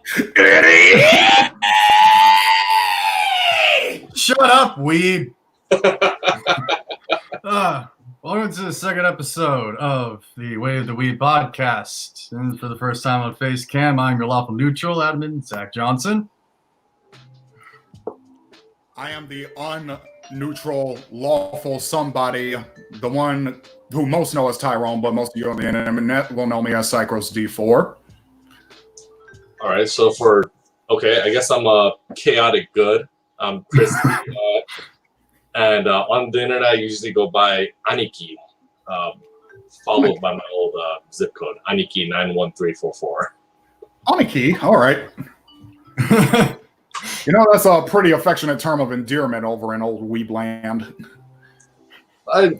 Shut up, Weeb. Welcome to the second episode of the Way of the Weeb podcast. And for the first time on Face Cam, I'm your lawful neutral admin, Zach Johnson. I am the unneutral, lawful somebody, the one who most know as Tyrone, but most of you on the internet will know me as Cycros D4. All right, so I guess I'm a chaotic good. I'm Chris, and on the internet I usually go by Aniki, followed by my old zip code, Aniki 91344. Aniki, all right. You know, that's a pretty affectionate term of endearment over in old Weeb land.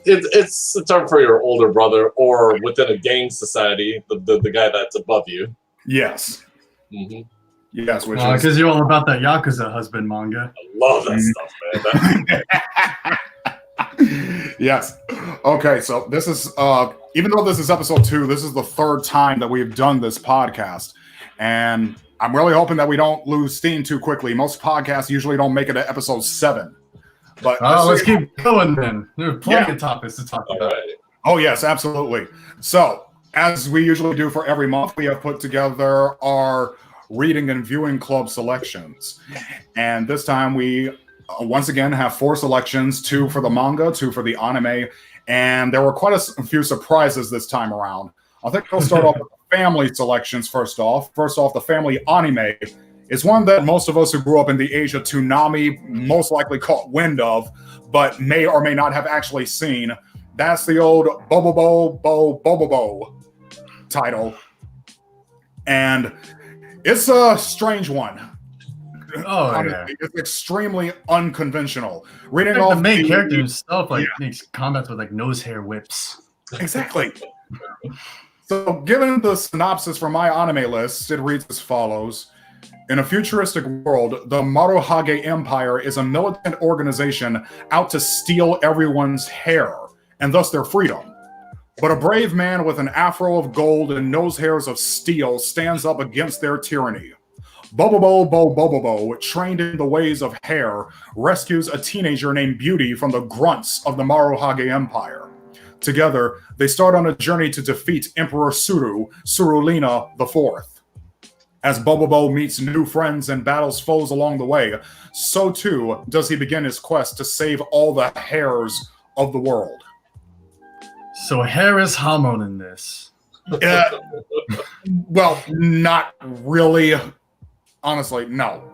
It's a term for your older brother, or within a gang society, the guy that's above you. Yes. Mm-hmm. Yes, which is because you're all about that Yakuza husband manga. I love that stuff, man. Yes. Okay, so this is even though this is episode 2, this is the third time that we've done this podcast, and I'm really hoping that we don't lose steam too quickly. Most podcasts usually don't make it to episode 7. But let's keep going then. There are plenty of topics to talk about. Right. Oh yes, absolutely. So as we usually do for every month, we have put together our reading and viewing club selections, and this time we once again have 4 selections: 2 for the manga, 2 for the anime, and there were quite a few surprises this time around. I think we'll start off with the family selections first off. The family anime is one that most of us who grew up in the age of Toonami most likely caught wind of, but may or may not have actually seen. That's the old Bobobo title, and it's a strange one. Yeah. It's extremely unconventional. Reading off the main character himself makes combats with nose hair whips. Exactly. So, given the synopsis for my anime list, it reads as follows. In a futuristic world, the Maruhage Empire is a militant organization out to steal everyone's hair, and thus their freedom. But a brave man with an afro of gold and nose hairs of steel stands up against their tyranny. Bobobo, trained in the ways of hair, rescues a teenager named Beauty from the grunts of the Maruhage Empire. Together, they start on a journey to defeat Emperor Surulina IV. As Bobobo meets new friends and battles foes along the way, so too does he begin his quest to save all the hairs of the world. So hair is hormone in this. Well, not really. Honestly, no.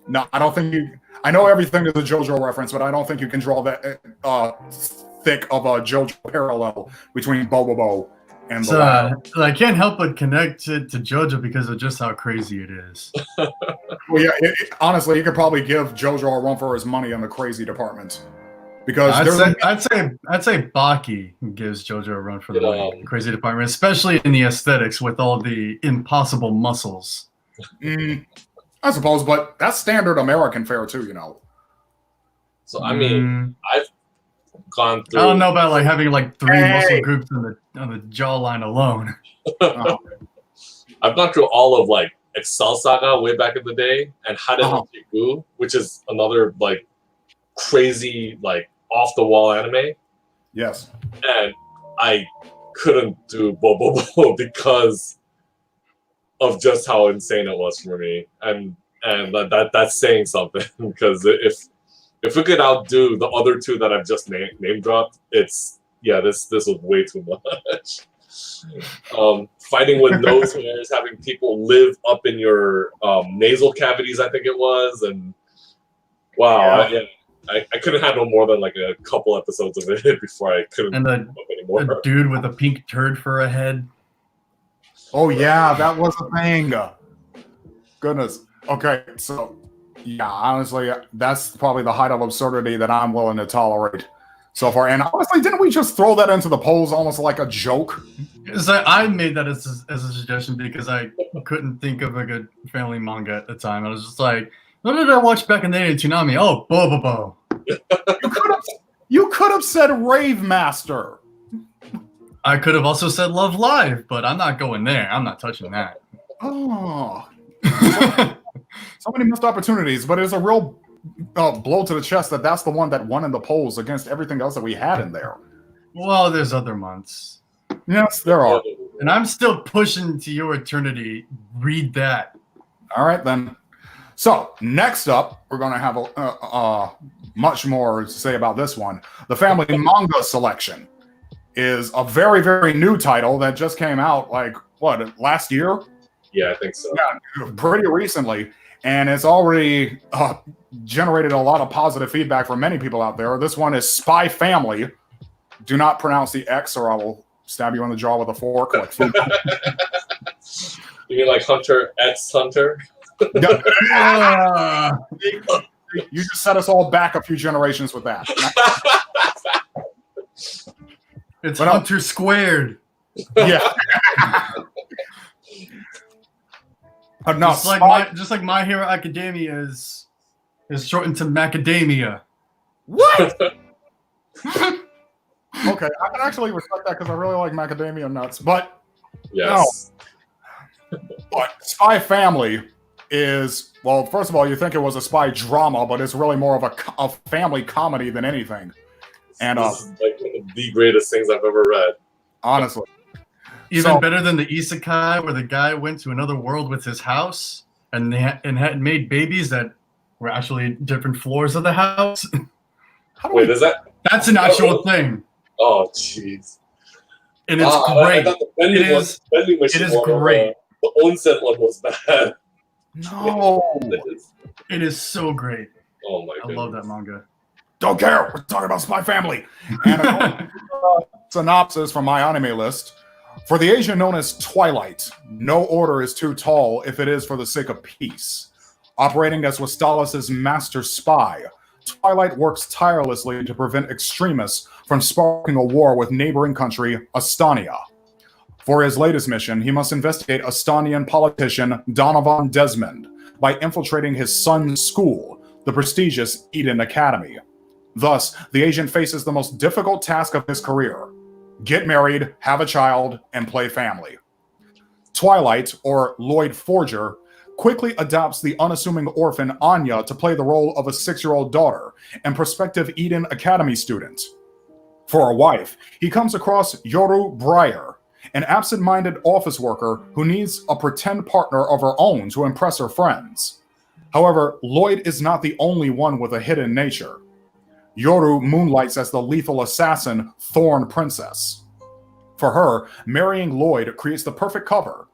No, I don't think you... I know everything is a JoJo reference, but I don't think you can draw that thick of a JoJo parallel between Bobobo and the I can't help but connect it to JoJo because of just how crazy it is. Well, yeah, honestly, you could probably give JoJo a run for his money in the crazy department. Because I'd say Baki gives JoJo a run for the money in the crazy department, especially in the aesthetics with all the impossible muscles. I suppose, but that's standard American fare too, you know. So I mean, I've gone through. I don't know about having 3 muscle groups on the jawline alone. I've gone through all of Excel Saga way back in the day, and Hade no Shiku, which is another crazy off the wall anime. Yes. And I couldn't do Bobobo because of just how insane it was for me, and that's saying something because if we could outdo the other 2 that I've just name dropped, this was way too much. Fighting with nose hairs, having people live up in your nasal cavities, I think it was, and wow, I couldn't handle more than a couple episodes of it before I couldn't and anymore. The dude with a pink turd for a head. Oh yeah, that was a thing. Goodness. Okay, so yeah, honestly, that's probably the height of absurdity that I'm willing to tolerate so far. And honestly, didn't we just throw that into the polls almost like a joke? I made that as a suggestion because I couldn't think of a good family manga at the time. I was just like, what did I watch back in the day in Toonami? Oh, Bobobo. You could have said Rave Master. I could have also said Love Live, but I'm not going there. I'm not touching that. Oh, So many missed opportunities, but it's a real blow to the chest that that's the one that won in the polls against everything else that we had in there. Well, there's other months. Yes, there are. And I'm still pushing to your eternity. Read that. All right, then. So, next up, we're going to have much more to say about this one. The Family Manga Selection is a very, very new title that just came out, like, what, last year? Yeah, I think so. Yeah, pretty recently. And it's already generated a lot of positive feedback from many people out there. This one is Spy Family. Do not pronounce the X or I will stab you in the jaw with a fork. Like you mean like Hunter X Hunter? You just set us all back a few generations with that. It's Hunter squared. Yeah. Just like My Hero Academia is shortened to Macadamia. What? Okay, I can actually respect that because I really like macadamia nuts. But yes, no. But Spy Family is, well, first of all, you think it was a spy drama, but it's really more of a family comedy than anything. And this is like one of the greatest things I've ever read. Honestly. Even better than the isekai where the guy went to another world with his house and had made babies that were actually different floors of the house. Wait, is that? That's an actual thing. Oh, jeez. And it's great. It is great. The onsen one was bad. No. It is so great. Oh my god. I love that manga. Don't care. We're talking about Spy Family. And synopsis from my anime list. For the Asian known as Twilight, no order is too tall if it is for the sake of peace. Operating as Westalis' master spy, Twilight works tirelessly to prevent extremists from sparking a war with neighboring country, Estonia. For his latest mission, he must investigate Estonian politician Donovan Desmond by infiltrating his son's school, the prestigious Eden Academy. Thus, the agent faces the most difficult task of his career: get married, have a child, and play family. Twilight, or Lloyd Forger, quickly adopts the unassuming orphan Anya to play the role of a 6-year-old daughter and prospective Eden Academy student. For a wife, he comes across Yoru Breyer, an absent-minded office worker who needs a pretend partner of her own to impress her friends. However, Lloyd is not the only one with a hidden nature. Yoru moonlights as the lethal assassin Thorn Princess. For her, marrying Lloyd creates the perfect cover.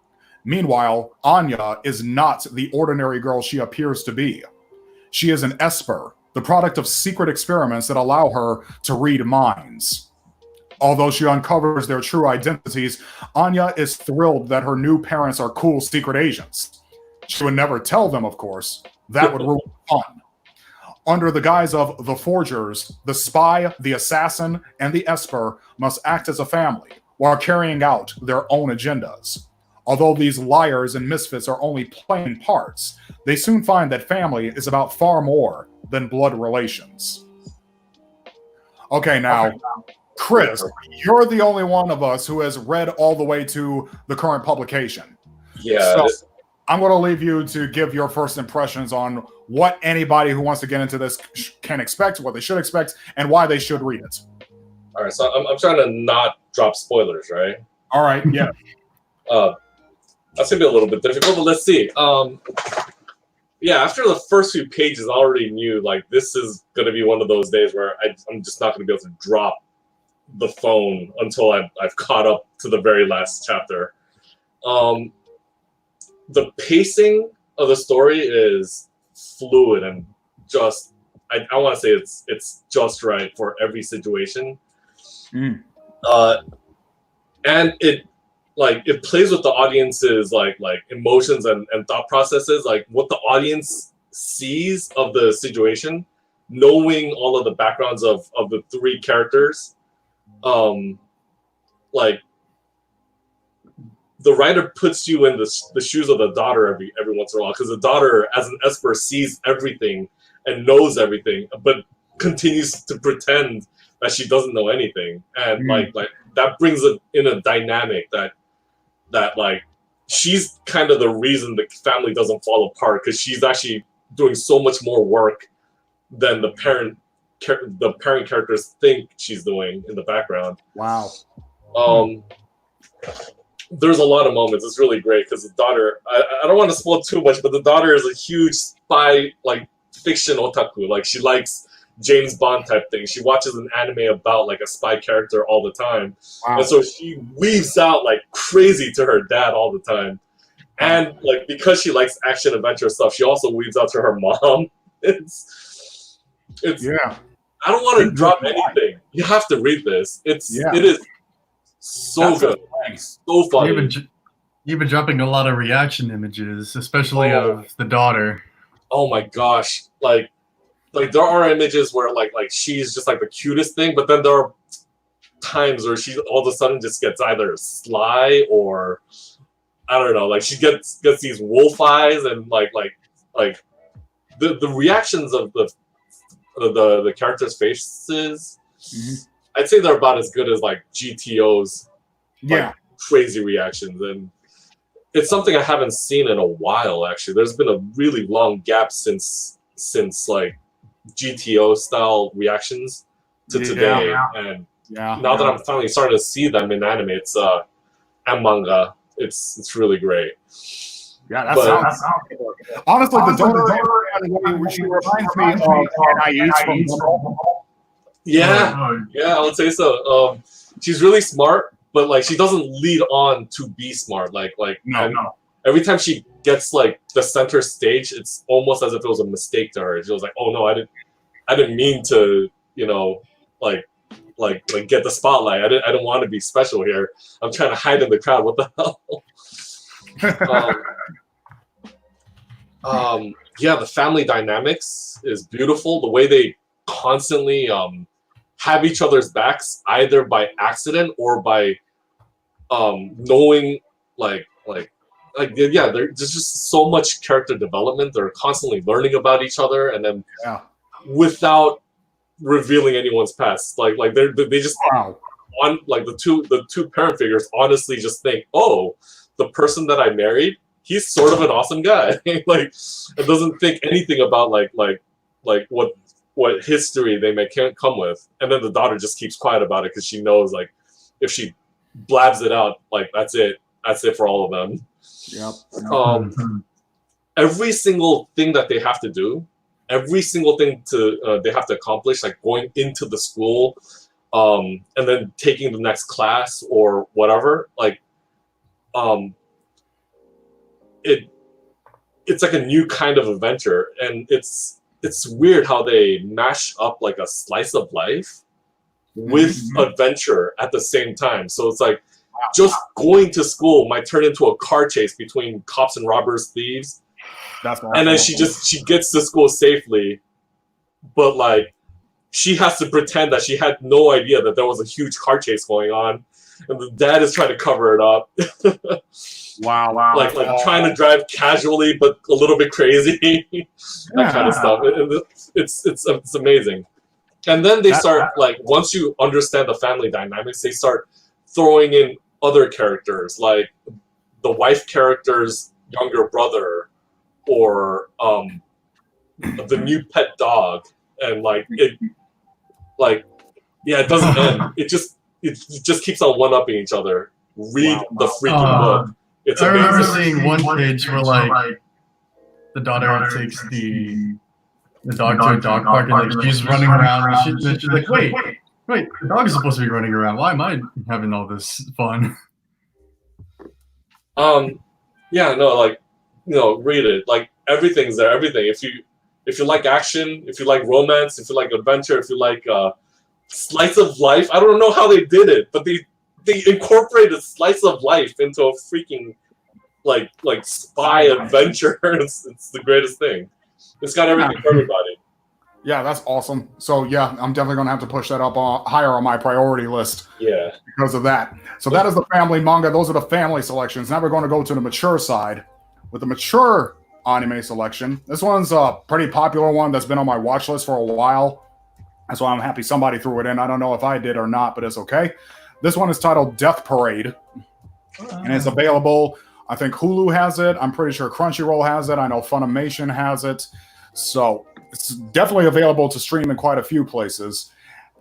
Meanwhile, Anya is not the ordinary girl she appears to be. She is an Esper, the product of secret experiments that allow her to read minds. Although she uncovers their true identities, Anya is thrilled that her new parents are cool secret agents. She would never tell them, of course. That would ruin the fun. Under the guise of the Forgers, the spy, the assassin, and the Esper must act as a family while carrying out their own agendas. Although these liars and misfits are only playing parts, they soon find that family is about far more than blood relations. Okay, now, Chris, you're the only one of us who has read all the way to the current publication. Yeah. So I'm going to leave you to give your first impressions on what anybody who wants to get into this can expect, what they should expect, and why they should read it. All right, so I'm trying to not drop spoilers, right? All right, yeah. That's going to be a little bit difficult, but let's see. Yeah, after the first few pages, I already knew, like, this is going to be one of those days where I'm just not going to be able to drop the phone until I've caught up to the very last chapter. The pacing of the story is fluid and just, I want to say it's just right for every situation. And it plays with the audience's like emotions and thought processes, like what the audience sees of the situation, knowing all of the backgrounds of the three characters. Like the writer puts you in the shoes of the daughter every once in a while, because the daughter, as an Esper, sees everything and knows everything, but continues to pretend that she doesn't know anything, and like that brings in a dynamic that like she's kind of the reason the family doesn't fall apart, because she's actually doing so much more work than the parent characters think she's doing in the background. Wow. There's a lot of moments. It's really great because the daughter, I don't want to spoil too much, but the daughter is a huge spy, like, fiction otaku. Like, she likes James Bond type thing. She watches an anime about, like, a spy character all the time. Wow. And so she weaves out like crazy to her dad all the time. And, like, because she likes action adventure stuff, she also weaves out to her mom. It's yeah. I don't want to drop anything. You have to read this. It is so good. So funny. You've been dropping a lot of reaction images, especially of the daughter. Oh my gosh. Like there are images where like she's just like the cutest thing, but then there are times where she all of a sudden just gets either sly or I don't know, like she gets these wolf eyes, and like the reactions of the characters' faces, I'd say they're about as good as like GTO's crazy reactions, and it's something I haven't seen in a while. Actually, there's been a really long gap since like GTO style reactions to today, and now that I'm finally starting to see them in anime, and manga, it's really great. Yeah, that sounds honestly, the daughter, she reminds me of Anais from Yeah, I would say so. She's really smart, but like she doesn't lead on to be smart. Like no. Every time she gets like the center stage, it's almost as if it was a mistake to her. She was like, "Oh no, I didn't mean to, like get the spotlight. I didn't want to be special here. I'm trying to hide in the crowd. What the hell?" Yeah, the family dynamics is beautiful. The way they constantly have each other's backs, either by accident or by knowing, there's just so much character development. They're constantly learning about each other, and then without revealing anyone's past, they just on like the two parent figures honestly just think, oh, the person that I married, he's sort of an awesome guy. Like, it doesn't think anything about like what history they may come with, and then the daughter just keeps quiet about it because she knows like if she blabs it out, like that's it for all of them. Every single thing that they have to do, every single thing they have to accomplish, like going into the school, and then taking the next class or whatever, like it's like a new kind of adventure, and it's weird how they mash up like a slice of life with adventure at the same time. So it's like just going to school might turn into a car chase between cops and robbers, thieves. And then she gets to school safely, but like she has to pretend that she had no idea that there was a huge car chase going on, and the dad is trying to cover it up. Wow. Like trying to drive casually but a little bit crazy. That kind of stuff. It's amazing. And then they start, like, once you understand the family dynamics, they start throwing in other characters, like the wife character's younger brother, or the new pet dog, and it doesn't end. It just keeps on one-upping each other. Read the freaking book. It's I amazing. remember seeing one page where like the daughter takes the dog to a dog park, and like she's running around, and she's like, wait, the dog is supposed to be running around. Why am I having all this fun? Read it. Like, everything's there. Everything. If you like action, if you like romance, if you like adventure, if you like slice of life. I don't know how they did it, but they incorporated slice of life into a freaking like spy adventure. It's the greatest thing. It's got everything for everybody. Yeah, that's awesome. So yeah, I'm definitely gonna have to push that up higher on my priority list. Yeah, because of that. So that is the family manga. Those are the family selections. Now we're going to go to the mature side with the mature anime selection. This one's a pretty popular one that's been on my watch list for a while. That's why I'm happy somebody threw it in. I don't know if I did or not, but it's okay. This one is titled Death Parade, and it's available I think Hulu has it. I'm pretty sure Crunchyroll has it. I know Funimation has it. So it's definitely available to stream in quite a few places.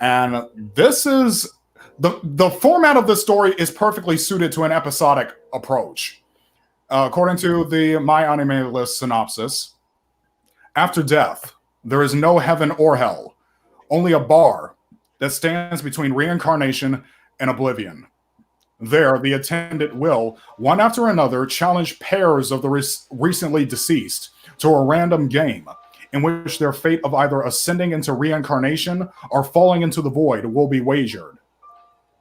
And this is the format of the story is perfectly suited to an episodic approach. According to the My Anime List synopsis, after death, there is no heaven or hell, only a bar that stands between reincarnation and oblivion. There, the attendant will, one after another, challenge pairs of the recently deceased to a random game in which their fate of either ascending into reincarnation or falling into the void will be wagered.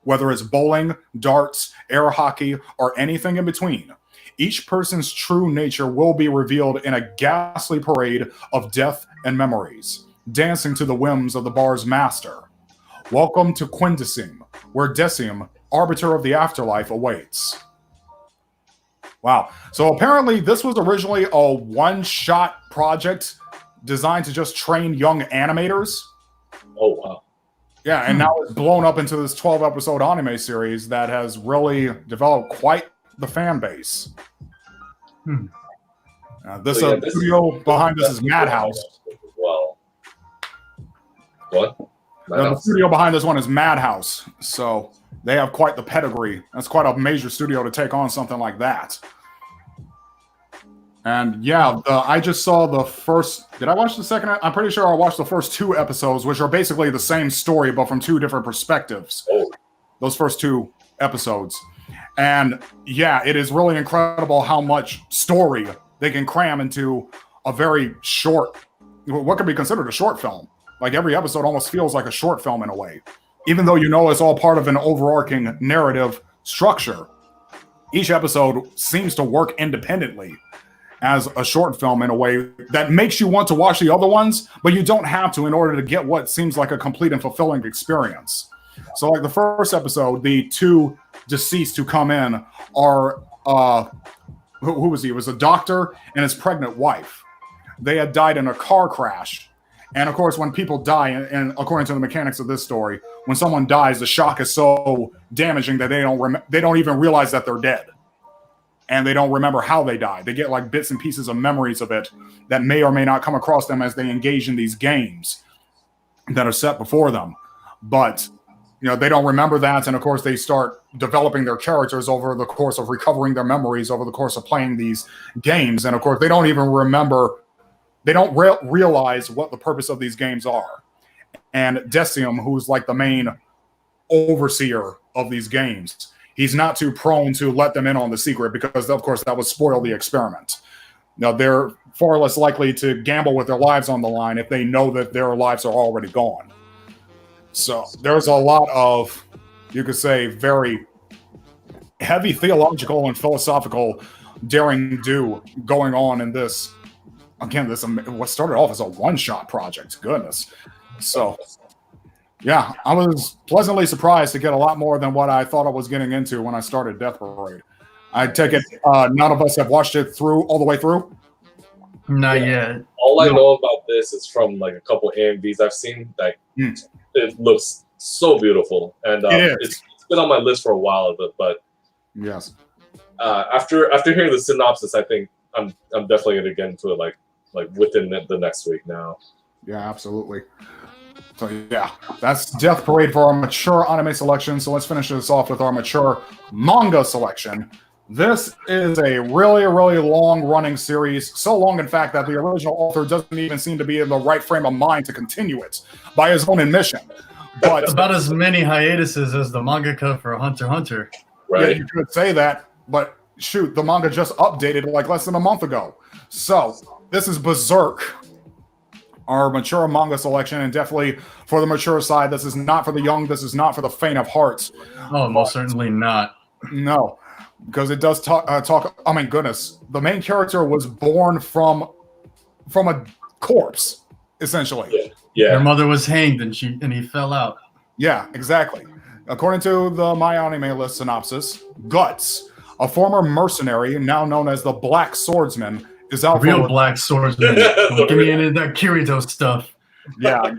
Whether it's bowling, darts, air hockey, or anything in between, each person's true nature will be revealed in a ghastly parade of death and memories, dancing to the whims of the bar's master. Welcome to Quindecim, where Decim, arbiter of the afterlife, awaits. Wow. So apparently this was originally a one-shot project designed to just train young animators. Oh, wow. Yeah, and now it's blown up into this 12-episode anime series that has really developed quite the fan base. This studio behind this is Madhouse. Well, what? The studio behind this one is Madhouse, so they have quite the pedigree. That's quite a major studio to take on something like that. And yeah, I just saw the first. Did I watch the second? I'm pretty sure I watched the first 2 episodes, which are basically the same story, but from 2 different perspectives. Oh. Those first 2 episodes. And yeah, it is really incredible how much story they can cram into a very short, what could be considered a short film. Like every episode almost feels like a short film in a way. Even though you know it's all part of an overarching narrative structure, each episode seems to work independently as a short film in a way that makes you want to watch the other ones, but you don't have to in order to get what seems like a complete and fulfilling experience. So like the first episode, the 2 deceased who come in are, who was he? It was a doctor and his pregnant wife. They had died in a car crash. And of course, when people die, and according to the mechanics of this story, when someone dies, the shock is so damaging that they don't even realize that they're dead. And they don't remember how they died. They get like bits and pieces of memories of it that may or may not come across them as they engage in these games that are set before them. But, you know, they don't remember that. And of course, they start developing their characters over the course of recovering their memories over the course of playing these games. And of course, they don't even remember, they don't realize what the purpose of these games are. And Decim, who's like the main overseer of these games, he's not too prone to let them in on the secret because, of course, that would spoil the experiment. Now, they're far less likely to gamble with their lives on the line if they know that their lives are already gone. So there's a lot of, you could say, very heavy theological and philosophical daring do going on in this. Again, this what started off as a one-shot project. Goodness. So yeah, I was pleasantly surprised to get a lot more than what I thought I was getting into when I started Death Parade. I take it none of us have watched it all the way through? Not yet. All I know about this is from like a couple AMVs I've seen. Like it looks so beautiful, and it's been on my list for a while. But yes, after hearing the synopsis, I think I'm definitely gonna get into it like within the next week now. Yeah, absolutely. So yeah, that's Death Parade for our mature anime selection. So let's finish this off with our mature manga selection. This is a really, really long-running series. So long, in fact, that the original author doesn't even seem to be in the right frame of mind to continue it by his own admission. But about as many hiatuses as the mangaka for Hunter x Hunter. Right? Yeah, you could say that. But shoot, the manga just updated like less than a month ago. So this is Berserk, our mature manga selection, and definitely for the mature side. This is not for the young. This is not for the faint of heart. Oh, most certainly not. No, because it does talk. I mean, goodness, the main character was born from a corpse, essentially. Yeah. Their mother was hanged, and he fell out. Yeah, exactly. According to the My Anime List synopsis, Guts, a former mercenary now known as the Black Swordsman, is out Real for black swordsman. Don't give me any of that Kirito stuff. Yeah.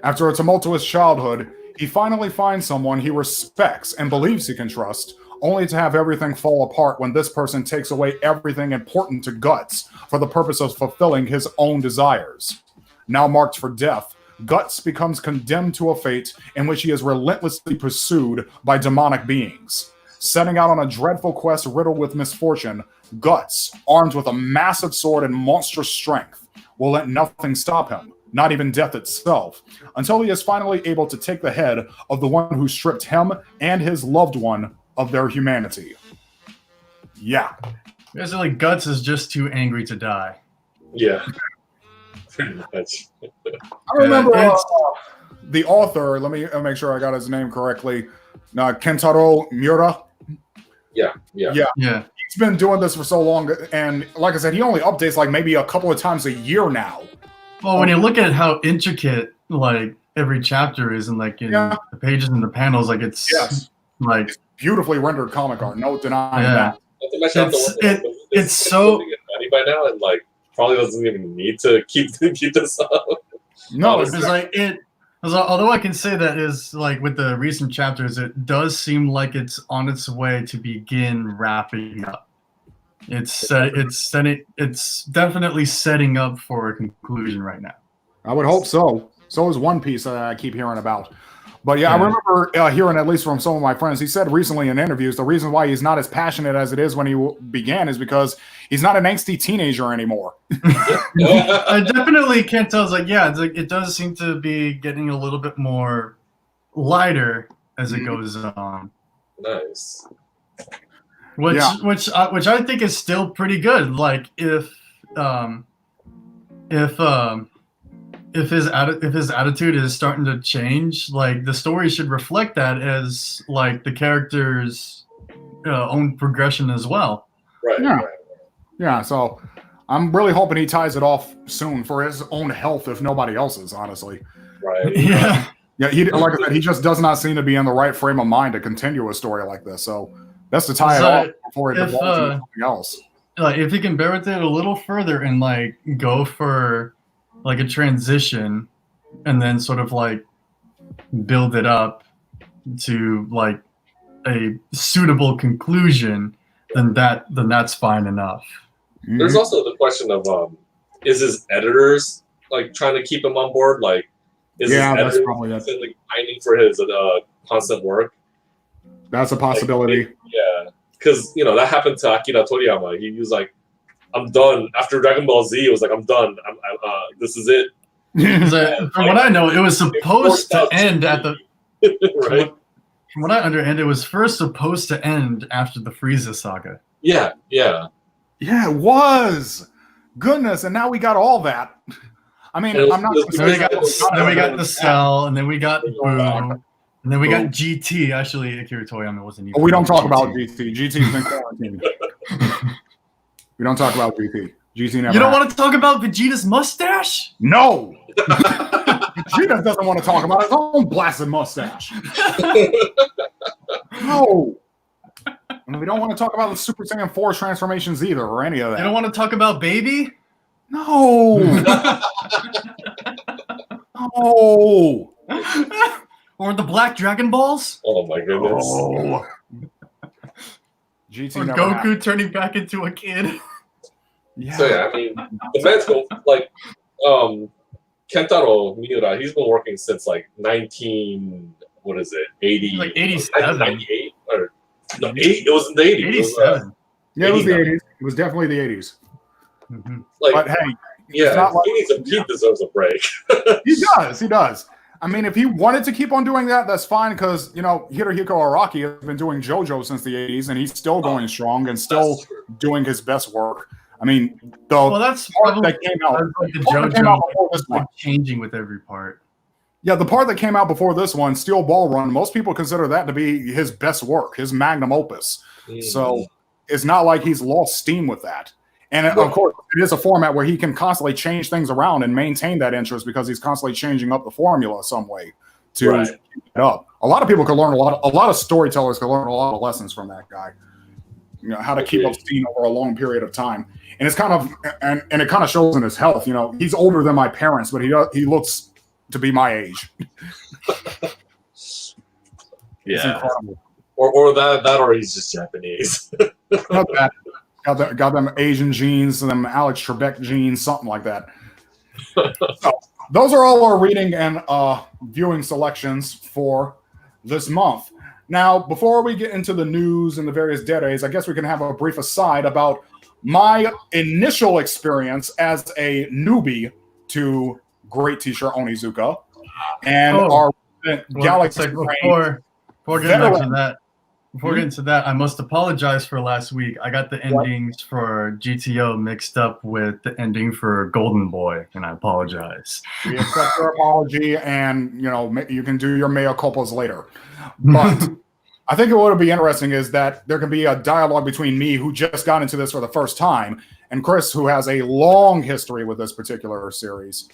After a tumultuous childhood, he finally finds someone he respects and believes he can trust, only to have everything fall apart when this person takes away everything important to Guts for the purpose of fulfilling his own desires. Now marked for death, Guts becomes condemned to a fate in which he is relentlessly pursued by demonic beings. Setting out on a dreadful quest riddled with misfortune, Guts, armed with a massive sword and monstrous strength, will let nothing stop him, not even death itself, until he is finally able to take the head of the one who stripped him and his loved one of their humanity. Yeah. Basically, Guts is just too angry to die. Yeah. Pretty much. I remember the author, let me make sure I got his name correctly, Kentaro Miura. Yeah. He's been doing this for so long, and like I said, he only updates like maybe a couple of times a year now. Well, when you look at how intricate like every chapter is, and like in the pages and the panels, like it's like it's beautifully rendered comic art. No denying that. It's so money by now, and like probably doesn't even need to keep this up. No, it's like it. Although I can say that is like with the recent chapters, it does seem like it's on its way to begin wrapping up. It's definitely setting up for a conclusion right now. I would hope so. So is One Piece that I keep hearing about. But yeah, I remember hearing at least from some of my friends, he said recently in interviews, the reason why he's not as passionate as it is when he began is because he's not an angsty teenager anymore. I definitely can't tell. It's like, it does seem to be getting a little bit more lighter as it goes on. Nice. Which I think is still pretty good. Like if his attitude is starting to change, like the story should reflect that as like the character's own progression as well. Right. Yeah. So I'm really hoping he ties it off soon for his own health, if nobody else's, honestly. Right. Yeah. Yeah. Like I said, he just does not seem to be in the right frame of mind to continue a story like this. So that's to tie it off before it devolves into something else. Like if he can bear with it a little further and like go for like a transition and then sort of like build it up to like a suitable conclusion, then that's fine enough. There's also the question of is his editors like trying to keep him on board? Like is his that's editor probably it. like pining for his constant work? That's a possibility. Like, because that happened to Akira Toriyama. He was like, I'm done. After Dragon Ball Z, it was like, I'm done. This is it. From what I know, it was supposed to end at the. Right. From what I understand, it was first supposed to end after the Frieza saga. Yeah. Yeah, it was. Goodness, and now we got all that. I mean, I'm not. Then we got the Cell, and then we got Boom, and then we got GT. Actually, Akira Toriyama wasn't even. We don't talk about GT. GT's been quarantined. We don't talk about GT. GT never. You don't want to talk about Vegeta's mustache? No. Vegeta doesn't want to talk about his own blasted mustache. No. And we don't want to talk about the Super Saiyan 4 transformations either, or any of that. You don't want to talk about Baby? No. No. Or the Black Dragon Balls? Oh my goodness. Oh. GT or never Goku happened. turning back into a kid? Yeah. So I mean, the man's go like Kentaro Miura. He's been working since like 80? Like 87. 98 or no, 8. It was in the 80s. 87. Yeah, it was the 80s. It was definitely the 80s. Mm-hmm. Like, but hey, he deserves a break. He does. I mean, if he wanted to keep on doing that, that's fine, because, Hirohiko Araki has been doing JoJo since the 80s, and he's still going strong and still doing his best work. I mean, that's part that came out, like the JoJo changing with every part. Yeah, the part that came out before this one, Steel Ball Run, most people consider that to be his best work, his magnum opus. Mm-hmm. So it's not like he's lost steam with that. And of course, it is a format where he can constantly change things around and maintain that interest, because he's constantly changing up the formula some way to keep it up. A lot of people can learn a lot of storytellers can learn a lot of lessons from that guy. How to keep up steam over a long period of time. And it's kind of and it kind of shows in his health. He's older than my parents, but he looks to be my age. Yeah. It's incredible. or that or he's just Japanese. Not that. Got them Asian genes, them Alex Trebek genes, something like that. So, those are all our reading and viewing selections for this month. Now, before we get into the news and the various deades, I guess we can have a brief aside about my initial experience as a newbie to Great Teacher Onizuka and our Galaxy before getting into that. Before getting to that, I must apologize for last week. I got the endings for GTO mixed up with the ending for Golden Boy, and I apologize. We accept your apology, and you can do your mea culpas later. But I think what would be interesting is that there can be a dialogue between me, who just got into this for the first time, and Chris, who has a long history with this particular series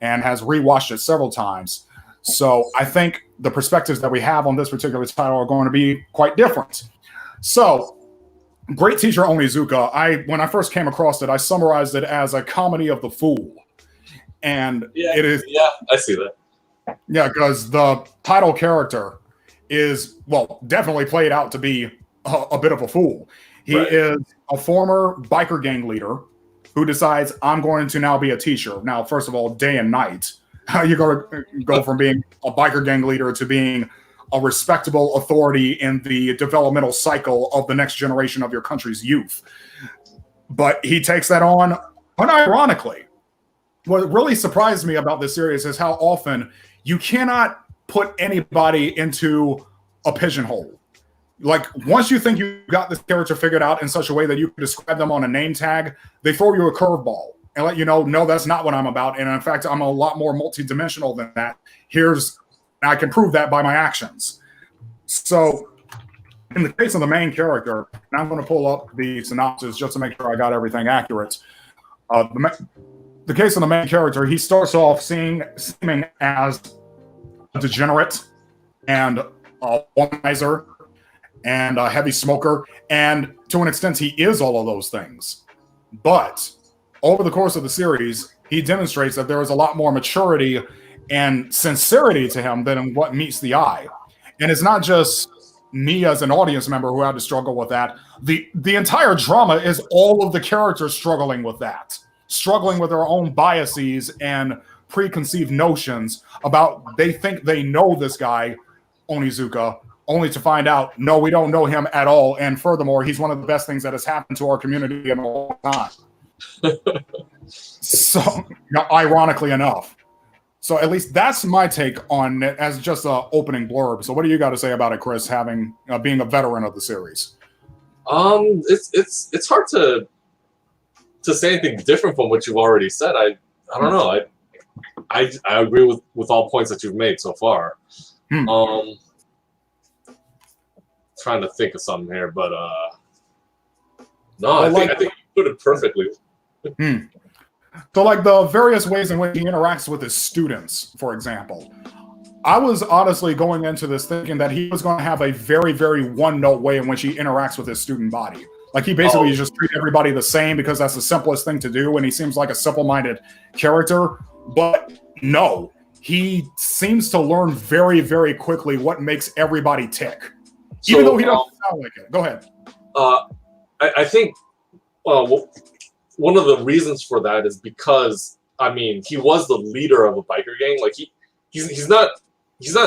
and has rewatched it several times. So I think the perspectives that we have on this particular title are going to be quite different. So, Great Teacher Onizuka, when I first came across it, I summarized it as a comedy of the fool. And it is... Yeah, I see that. Yeah, because the title character is, definitely played out to be a bit of a fool. He is a former biker gang leader who decides, I'm going to now be a teacher. Now, first of all, day and night. How you going to go from being a biker gang leader to being a respectable authority in the developmental cycle of the next generation of your country's youth? But he takes that on unironically. What really surprised me about this series is how often you cannot put anybody into a pigeonhole. Like, once you think you got this character figured out in such a way that you can describe them on a name tag, they throw you a curveball and let you know, no, that's not what I'm about. And in fact, I'm a lot more multidimensional than that. I can prove that by my actions. So in the case of the main character, and I'm going to pull up the synopsis just to make sure I got everything accurate. The case of the main character, he starts off seeming as a degenerate and a womanizer and a heavy smoker. And to an extent, he is all of those things. But over the course of the series, he demonstrates that there is a lot more maturity and sincerity to him than what meets the eye. And it's not just me as an audience member who had to struggle with that. The entire drama is all of the characters struggling with that, struggling with their own biases and preconceived notions about they think they know this guy, Onizuka, only to find out, no, we don't know him at all. And furthermore, he's one of the best things that has happened to our community in a long time. So, ironically enough. So at least that's my take on it as just an opening blurb. So what do you got to say about it, Chris, having being a veteran of the series? It's hard to say anything different from what you've already said. I don't know. I agree with all points that you've made so far. Trying to think of something here, but no, I think you put it perfectly. So, like the various ways in which he interacts with his students, for example, I was honestly going into this thinking that he was going to have a very, very one-note way in which he interacts with his student body. Like he basically just treats everybody the same because that's the simplest thing to do, and he seems like a simple-minded character. But no, he seems to learn very, very quickly what makes everybody tick, even though he doesn't sound like it. Go ahead. I think one of the reasons for that is because he was the leader of a biker gang. Like he's not. He's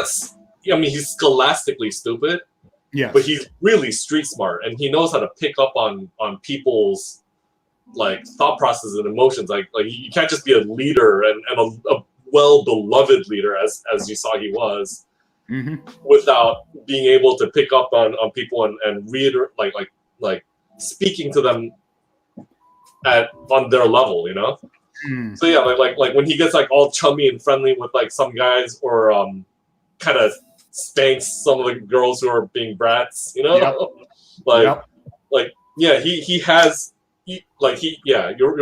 scholastically stupid. Yeah. But he's really street smart, and he knows how to pick up on people's like thought processes and emotions. Like you can't just be a leader and a well-beloved leader as you saw he was, without being able to pick up on people and read like speaking to them on their level, you know. So yeah, like when he gets like all chummy and friendly with like some guys, or kind of spanks some of the girls who are being brats, you know. You're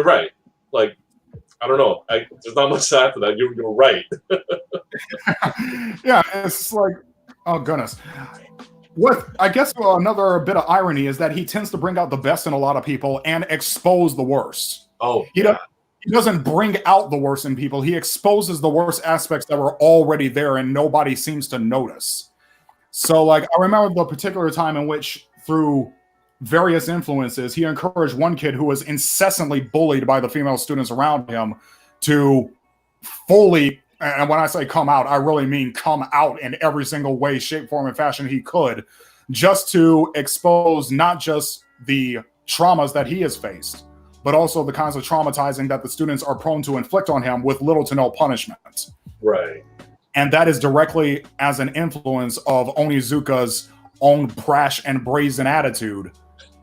right. Like I don't know. There's not much to add to that. You're right. Yeah, it's like, oh goodness. What I guess another bit of irony is that he tends to bring out the best in a lot of people and expose the worst. Oh, he doesn't bring out the worst in people. He exposes the worst aspects that were already there and nobody seems to notice. So, like, I remember the particular time in which, through various influences, he encouraged one kid who was incessantly bullied by the female students around him to fully, and when I say come out, I really mean come out in every single way, shape, form, and fashion he could, just to expose not just the traumas that he has faced, but also the kinds of traumatizing that the students are prone to inflict on him with little to no punishment. Right. And that is directly as an influence of Onizuka's own brash and brazen attitude,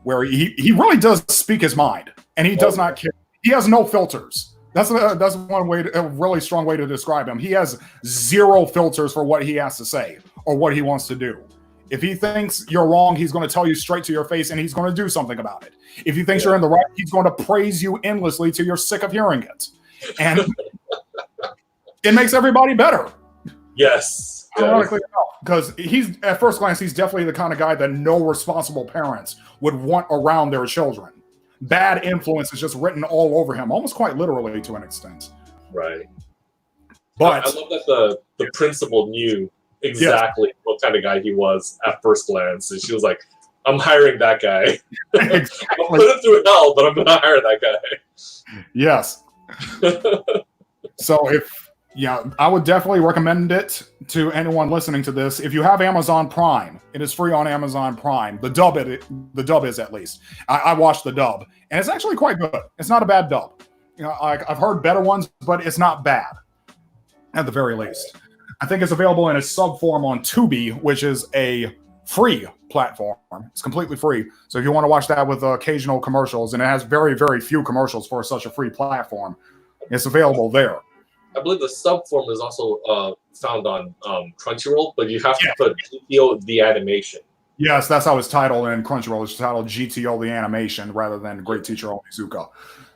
where he really does speak his mind, and he does not care. He has no filters. That's one way, a really strong way to describe him. He has zero filters for what he has to say or what he wants to do. If he thinks you're wrong, he's going to tell you straight to your face, and he's going to do something about it. If he thinks you're in the right, he's going to praise you endlessly till you're sick of hearing it. And it makes everybody better. Yes. Ironically enough, because he's, at first glance, he's definitely the kind of guy that no responsible parents would want around their children. Bad influence is just written all over him, almost quite literally to an extent. Right. But I love that the principal knew exactly what kind of guy he was at first glance. And she was like, I'm hiring that guy. Exactly. I'll put him through hell, but I'm going to hire that guy. Yes. So I would definitely recommend it to anyone listening to this. If you have Amazon Prime, it is free on Amazon Prime. The dub is, at least. I watched the dub, and it's actually quite good. It's not a bad dub. I've heard better ones, but it's not bad, at the very least. I think it's available in a sub form on Tubi, which is a free platform. It's completely free. So if you want to watch that with occasional commercials, and it has very, very few commercials for such a free platform, it's available there. I believe the sub form is also found on Crunchyroll, but you have to put GTO the animation. Yes, that's how it's titled in Crunchyroll. It's titled GTO the animation rather than Great Teacher Onizuka.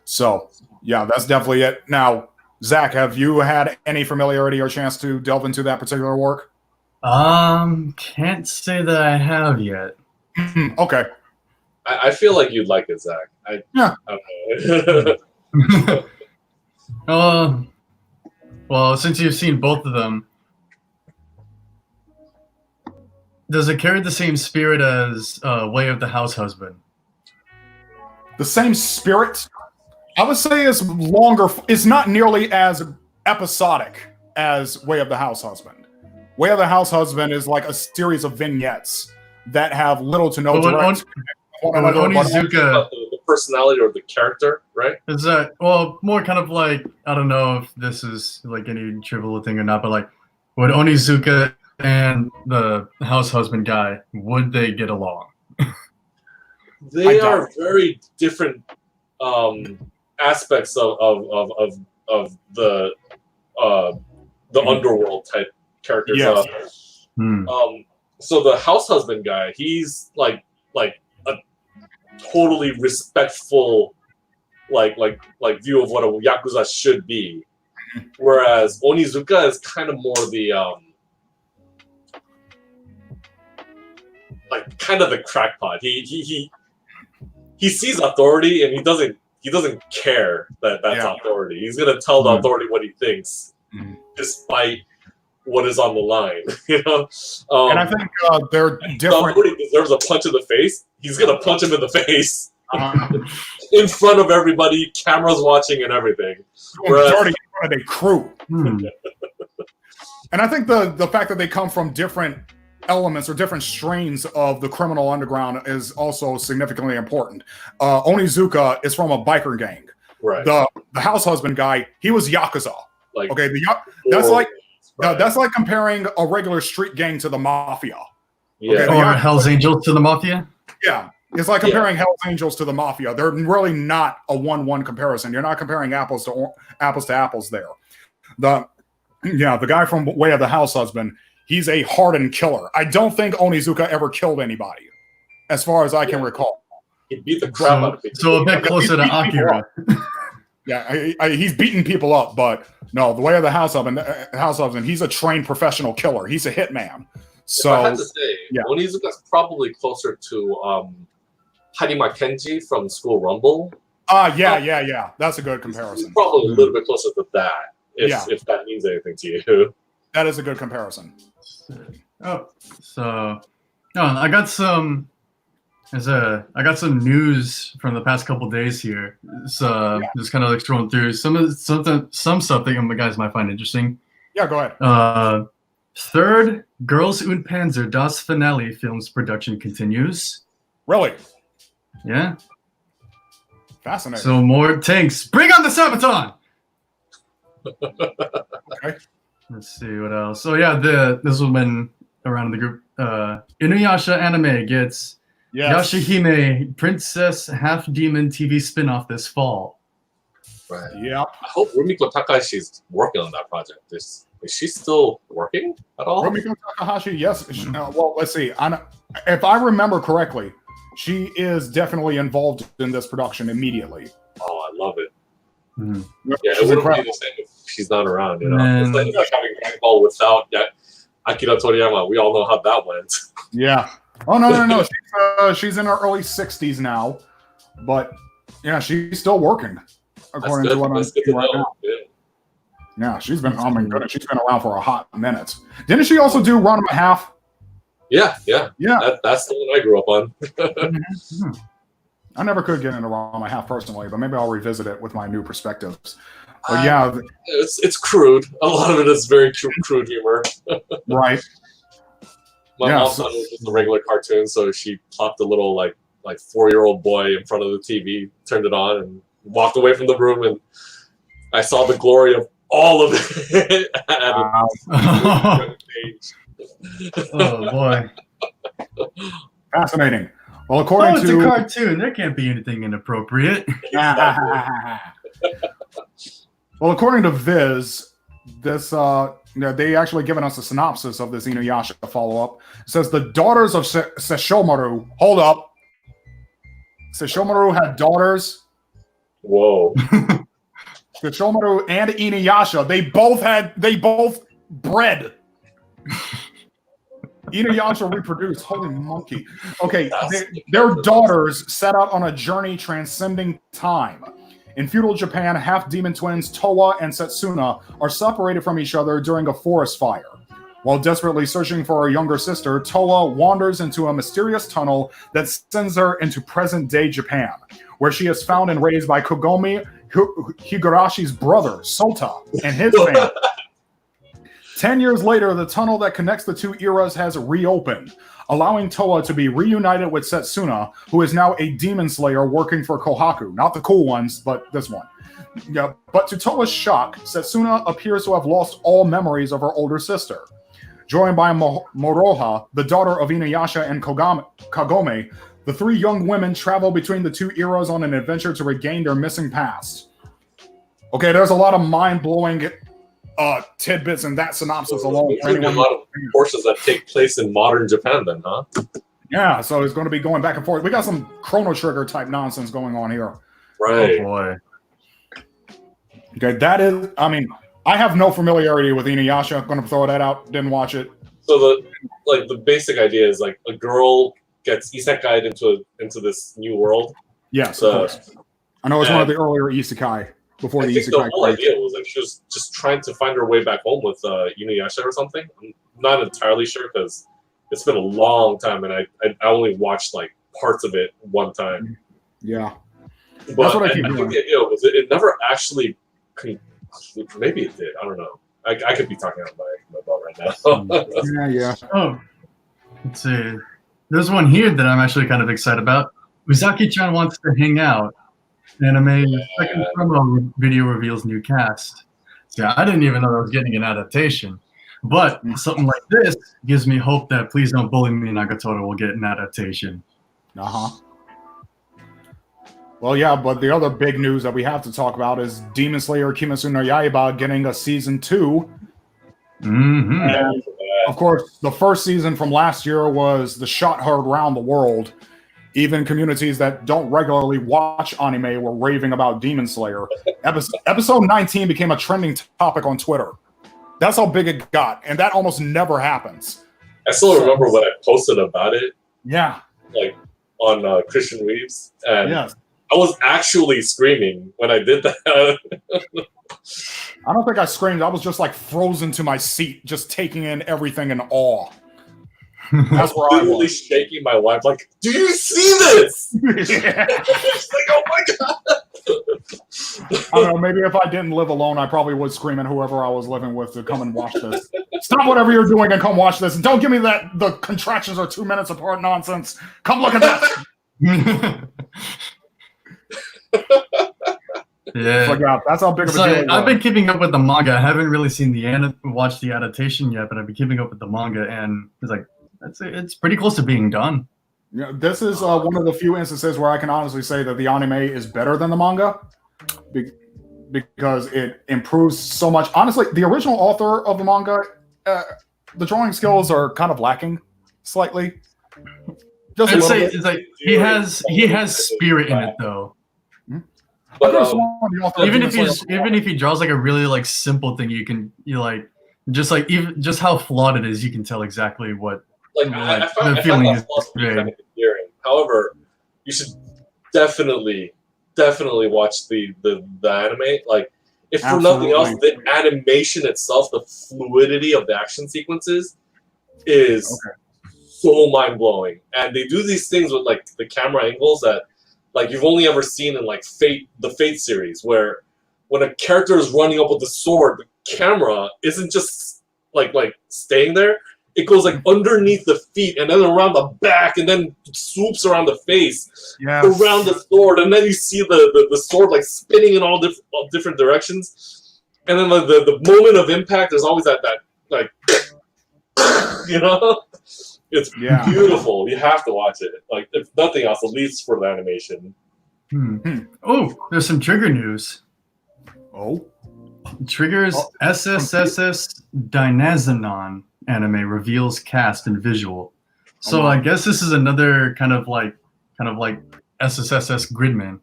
So, yeah, that's definitely it. Now, Zach, have you had any familiarity or chance to delve into that particular work? Can't say that I have yet. Okay. I feel like you'd like it, Zach. Yeah. Well, since you've seen both of them, does it carry the same spirit as Way of the House Husband? The same spirit? I would say it's longer. It's not nearly as episodic as Way of the House Husband. Way of the House Husband is like a series of vignettes that have little to no direct Onizuka, the personality or the character, right? is that, well, more kind of like, I don't know if this is like any trivial thing or not, but like, would Onizuka and the house husband guy, would they get along? They are very different aspects of the underworld type characters. Yes. So the house husband guy, he's like a totally respectful like view of what a yakuza should be, whereas Onizuka is kind of more the like kind of the crackpot. He sees authority and he doesn't care that that's authority. He's gonna tell the authority what he thinks, despite what is on the line. You know, and I think they're different. Somebody deserves a punch in the face. He's gonna punch him in the face in front of everybody, cameras watching and everything. Already in front of a crew. And I think the fact that they come from different elements or different strains of the criminal underground is also significantly important. Onizuka is from a biker gang. Right. The house husband guy, he was yakuza. Like, okay, that's like comparing a regular street gang to the mafia. Yeah. Okay, or Hell's Angels to the Mafia? Yeah. It's like comparing Hell's Angels to the Mafia. They're really not a 1-1 comparison. You're not comparing apples to apples there. The guy from Way of the House Husband, he's a hardened killer. I don't think Onizuka ever killed anybody, as far as I can recall. He beat the crap out of people. So a bit closer to Akira. Yeah, he's beating people up, but no, the Way of the House Husband, he's a trained professional killer. He's a hitman. So I have to say, Onizuka's probably closer to Harima Kenji from School Rumble. Yeah. That's a good comparison. He's probably a little bit closer to that, if that means anything to you. That is a good comparison. Oh, so I got some. I got some news from the past couple days here. So just kind of like scrolling through some stuff that you guys might find interesting. Yeah, go ahead. Third Girls und Panzer Das Finale film's production continues. Really? Yeah. Fascinating. So more tanks. Bring on the Sabaton! Okay. Let's see what else. So yeah, this has been around in the group. Inuyasha anime gets Yashahime Princess Half Demon TV spin-off this fall. Right. Yep. I hope Rumiko Takahashi's working on that project. Is she still working at all? Rumiko Takahashi, yes. Well, let's see. If I remember correctly, she is definitely involved in this production immediately. Oh, I love it. Mm-hmm. Yeah, it wouldn't be the same if she's not around. You know, it's like having Dragon Ball without Akira Toriyama. We all know how that went. Yeah. Oh no. She's in her early 60s now, but yeah, she's still working. According to what I'm seeing right now. Yeah, she's been. Oh my goodness, she's been around for a hot minute. Didn't she also do Ranma Half? Yeah. That's the one I grew up on. Mm-hmm. I never could get into Ranma Half personally, but maybe I'll revisit it with my new perspectives. But yeah, it's crude. A lot of it is very crude humor. Right. My mom thought it was just a regular cartoon, so she plopped a little like 4-year-old boy in front of the TV, turned it on, and walked away from the room, and I saw the glory of all of it. Oh boy! Fascinating. Well, according it's to a cartoon, there can't be anything inappropriate. Well, according to Viz, this they actually given us a synopsis of this Inuyasha follow-up. It says the daughters of Sesshomaru. Hold up. Sesshomaru had daughters. Whoa. Sesshomaru and Inuyasha, they both bred. Inuyasha reproduced. Holy monkey. Okay, their daughters set out on a journey transcending time. In feudal Japan, half-demon twins Towa and Setsuna are separated from each other during a forest fire. While desperately searching for her younger sister, Towa wanders into a mysterious tunnel that sends her into present-day Japan, where she is found and raised by Kogami Higurashi's brother, Sota, and his family. 10 years later, the tunnel that connects the two eras has reopened, allowing Towa to be reunited with Setsuna, who is now a demon slayer working for Kohaku. Not the cool ones, but this one. Yeah, but to Towa's shock, Setsuna appears to have lost all memories of her older sister. Joined by Moroha, the daughter of Inuyasha and Kagome, the three young women travel between the two eras on an adventure to regain their missing past. Okay, there's a lot of mind-blowing tidbits in that synopsis alone. There's a lot of portions that take place in modern Japan then, huh? Yeah, so it's going to be going back and forth. We got some Chrono Trigger type nonsense going on here. Right. Oh boy. Okay, that is, I mean, I have no familiarity with Inuyasha. I'm going to throw that out. Didn't watch it. So the basic idea is like a girl gets isekai'd into this new world. Yes, of course. I know it's one of the earlier isekai. Before the the whole idea was like she was just trying to find her way back home with Inuyasha or something. I'm not entirely sure because it's been a long time and I only watched like parts of it one time. Yeah, but that's what I keep think doing. the idea was it never actually concluded. Maybe it did. I don't know. I could be talking out my butt right now. Yeah. Oh, let's see. There's one here that I'm actually kind of excited about. Uzaki-chan wants to hang out. Anime second promo video reveals new cast. So I didn't even know I was getting an adaptation. But something like this gives me hope that Please Don't Bully Me Nagatoro will get an adaptation. Well, yeah, but the other big news that we have to talk about is Demon Slayer Kimetsu no Yaiba getting a season 2. Mm-hmm. And of course, the first season from last year was the shot heard around the world. Even communities that don't regularly watch anime were raving about Demon Slayer. Episode 19 became a trending topic on Twitter. That's how big it got, and that almost never happens. I still remember when I posted about it. Yeah. Like on Christian Weebs, and yes. I was actually screaming when I did that. I don't think I screamed. I was just like frozen to my seat, just taking in everything in awe. That's where I literally was. shaking my wife, like, "Do you see this?" Yeah. She's like, "Oh my god!" I don't know. Maybe if I didn't live alone, I probably would scream at whoever I was living with to come and watch this. Stop whatever you're doing and come watch this. And don't give me that the contractions are 2 minutes apart nonsense. Come look at that. Yeah. Forgot. That's how big of a So deal it I've was. been keeping up with the manga. I haven't really seen watched the adaptation yet, but I've been keeping up with the manga, and it's like it's pretty close to being done. Yeah, this is one of the few instances where I can honestly say that the anime is better than the manga because it improves so much. Honestly, the original author of the manga, the drawing skills are kind of lacking slightly. Just a I'd little say bit. it's like he has spirit in it though. I But could've sworn the author of Even Demon if Slayer- even if he draws like a really like simple thing, you like just how flawed it is, you can tell exactly what like like, I find the feeling that is flaw to be great. kind of endearing. However, you should definitely watch the anime. Like, if for nothing else, the animation itself, the fluidity of the action sequences, is so mind blowing. And they do these things with like the camera angles that like you've only ever seen in like the Fate series, where when a character is running up with the sword, the camera isn't just like staying there. It goes like underneath the feet and then around the back and then swoops around the face, around the sword, and then you see the sword like spinning in all different directions. And then the moment of impact, there's always that like you know? It's beautiful. You have to watch it. Like, if nothing else, at least for the animation. Oh, there's some Trigger news. Oh. Trigger's SSSS Dynazenon anime reveals cast and visual. So I guess this is another kind of like SSSS Gridman.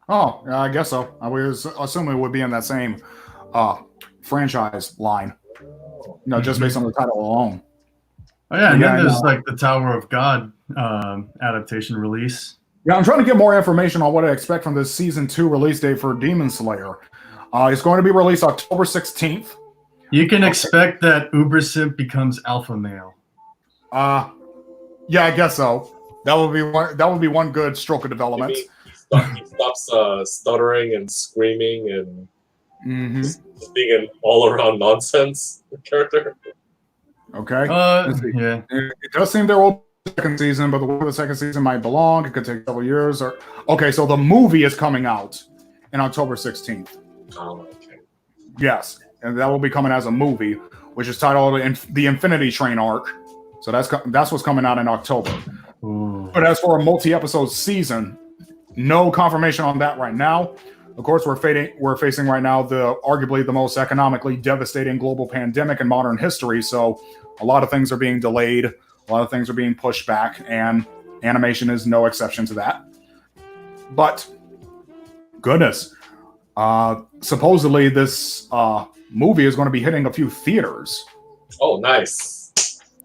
Oh, yeah, I guess so. I was assuming it would be in that same franchise line. Just based on the title alone. Oh yeah, and then there's like the Tower of God adaptation release. Yeah, I'm trying to get more information on what I expect from this season 2 release date for Demon Slayer. It's going to be released October 16th. You can expect that Uber Simp becomes alpha male. Yeah, I guess so. That would be one good stroke of development. He stops stuttering and screaming and just being an all-around nonsense character. Okay. Yeah. It does seem there will be a second season, but the way the second season might belong, it could take several years. Okay, so the movie is coming out in October 16th. Oh, okay. Yes, and that will be coming as a movie, which is titled The Infinity Train Arc. So that's what's coming out in October. Ooh. But as for a multi-episode season, no confirmation on that right now. Of course, we're facing right now arguably the most economically devastating global pandemic in modern history. So a lot of things are being delayed, a lot of things are being pushed back, and animation is no exception to that. But goodness, supposedly this movie is going to be hitting a few theaters. Oh, nice.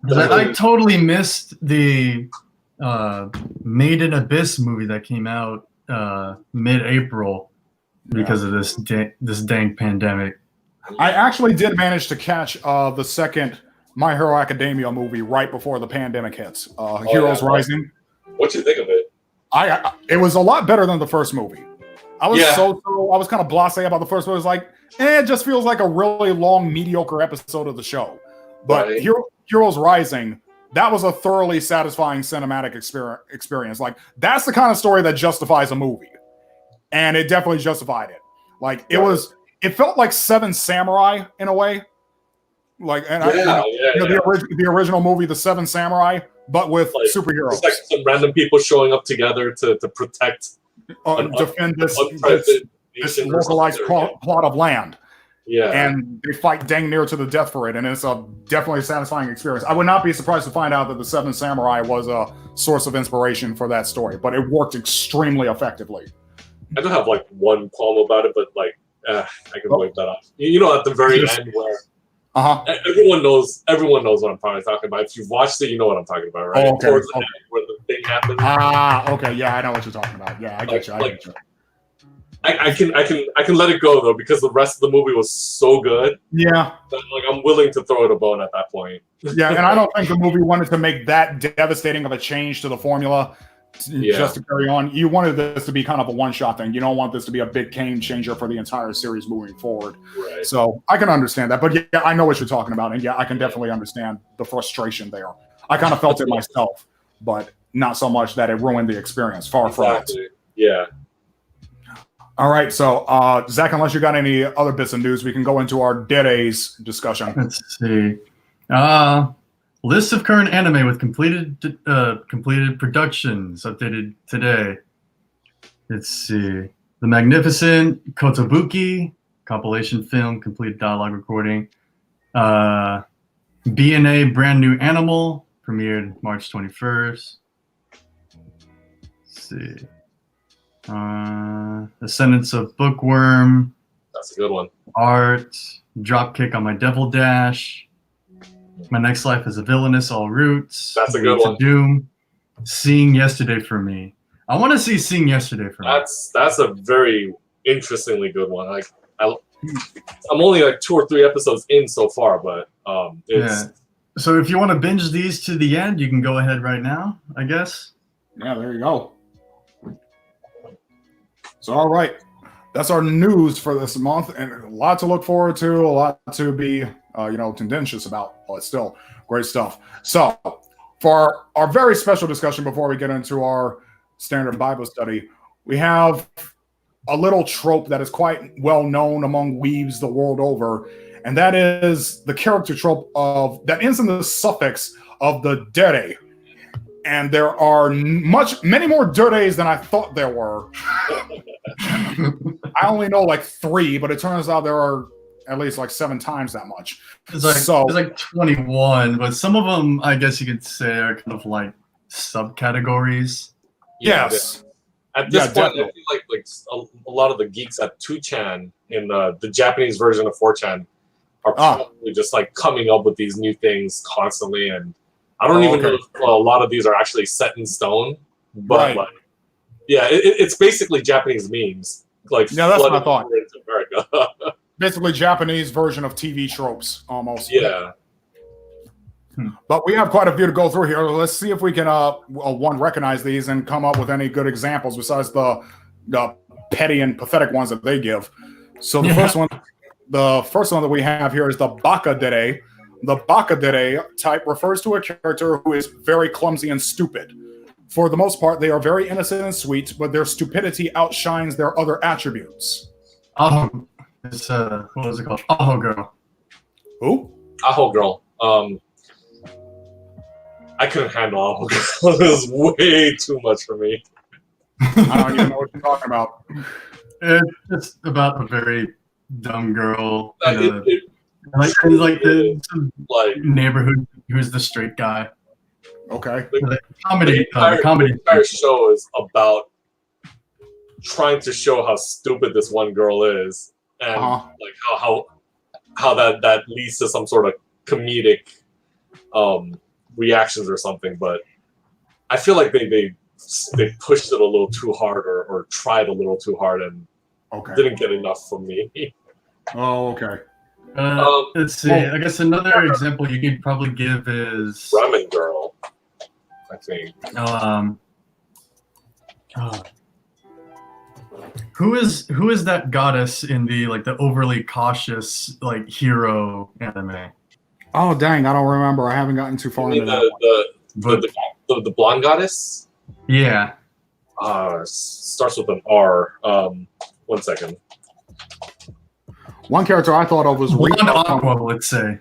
I totally missed the Made in Abyss movie that came out mid-April because of this dang pandemic. I actually did manage to catch the second My Hero Academia movie right before the pandemic hits. Heroes Rising. What'd you think of it? It was a lot better than the first movie. I was I was kind of blasé about the first one. It was like, it just feels like a really long, mediocre episode of the show. But Heroes Rising, that was a thoroughly satisfying cinematic experience. Like, that's the kind of story that justifies a movie. And it definitely justified it. Like, it felt like Seven Samurai in a way. Like, and the original movie, The Seven Samurai, but with superheroes. It's like some random people showing up together to protect, defend this localized plot of land. Yeah. And they fight dang near to the death for it, and it's a definitely satisfying experience. I would not be surprised to find out that The Seven Samurai was a source of inspiration for that story, but it worked extremely effectively. I don't have like one qualm about it, but like I can wipe that off. You know, at the very end where everyone knows what I'm probably talking about. If you've watched it, you know what I'm talking about, right? Towards the end where the thing happens. Okay, yeah, I know what you're talking about. Yeah, I get you. I can let it go though because the rest of the movie was so good. Yeah, that, like, I'm willing to throw it a bone at that point. Yeah, and I don't think the movie wanted to make that devastating of a change to the formula just to carry on. You wanted this to be kind of a one-shot thing. You don't want this to be a big game changer for the entire series moving forward. Right. So I can understand that. But yeah, I know what you're talking about. And yeah, I can definitely understand the frustration there. I kind of felt it myself, but not so much that it ruined the experience. Far from it. Yeah. All right, so Zach, unless you got any other bits of news, we can go into our Dead A's discussion. Let's see. List of current anime with completed productions updated today. Let's see. The Magnificent Kotobuki compilation film, complete dialogue recording. B&A Brand New Animal premiered March 21st. Let's see. Descendants of Bookworm. That's a good one. Art. Dropkick on My Devil Dash. My Next Life is a Villainous, All Roots. That's a good one. Doom. Seeing Yesterday for Me. I want to see Seeing Yesterday for Me. That's a very interestingly good one. Like I'm only like 2 or 3 episodes in so far, but it's So if you want to binge these to the end, you can go ahead right now, I guess. Yeah, there you go. So all right. That's our news for this month, and a lot to look forward to, a lot to be tendentious about, but still great stuff. So for our very special discussion before we get into our standard Bible study, we have a little trope that is quite well known among weebs the world over, and that is the character trope that ends in the suffix of the dere. And there are many more dures than I thought there were. I only know like 3, but it turns out there are at least like 7 times that much. It's like 21, but some of them, I guess you could say, are kind of like subcategories. Yes. At this point, definitely. I feel like a lot of the geeks at 2chan in the Japanese version of 4chan are probably just like coming up with these new things constantly, and I don't even know if a lot of these are actually set in stone, but like, yeah, it's basically Japanese memes. Like, yeah, that's what I thought. Into America. Basically, Japanese version of TV tropes, almost. Yeah. But we have quite a few to go through here. Let's see if we can recognize these and come up with any good examples besides the petty and pathetic ones that they give. So the first one that we have here is the Baka Dere. The Baka Dere type refers to a character who is very clumsy and stupid. For the most part, they are very innocent and sweet, but their stupidity outshines their other attributes. Aho. It's what was it called? Aho Girl. Who? Aho Girl. I couldn't handle Aho Girl. It was way too much for me. I don't even know what you're talking about. It's about a very dumb girl. Like the neighborhood who's the straight guy. Okay. The entire show is about trying to show how stupid this one girl is, and like how that leads to some sort of comedic reactions or something. But I feel like they pushed it a little too hard or tried a little too hard and didn't get enough from me. Oh, okay. Let's see. I guess another example you could probably give is Ramen Girl, I think. Who is that goddess in the overly cautious hero anime? Oh dang, I don't remember. I haven't gotten too far into that. The blonde goddess? Yeah. Starts with an R. 1 second. One character I thought of was Rico. Aqua, let's say.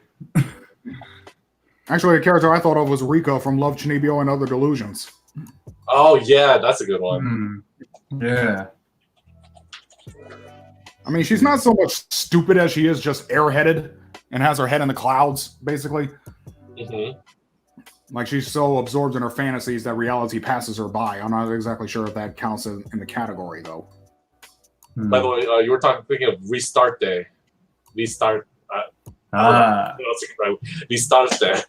Actually, a character I thought of was Rico from Love, Chunibyo, and Other Delusions. Oh, yeah, that's a good one. Yeah. I mean, she's not so much stupid as she is just airheaded and has her head in the clouds, basically. Mm-hmm. Like, she's so absorbed in her fantasies that reality passes her by. I'm not exactly sure if that counts in the category, though. By the way, you were thinking of Restart Day. Restart. Restart Day.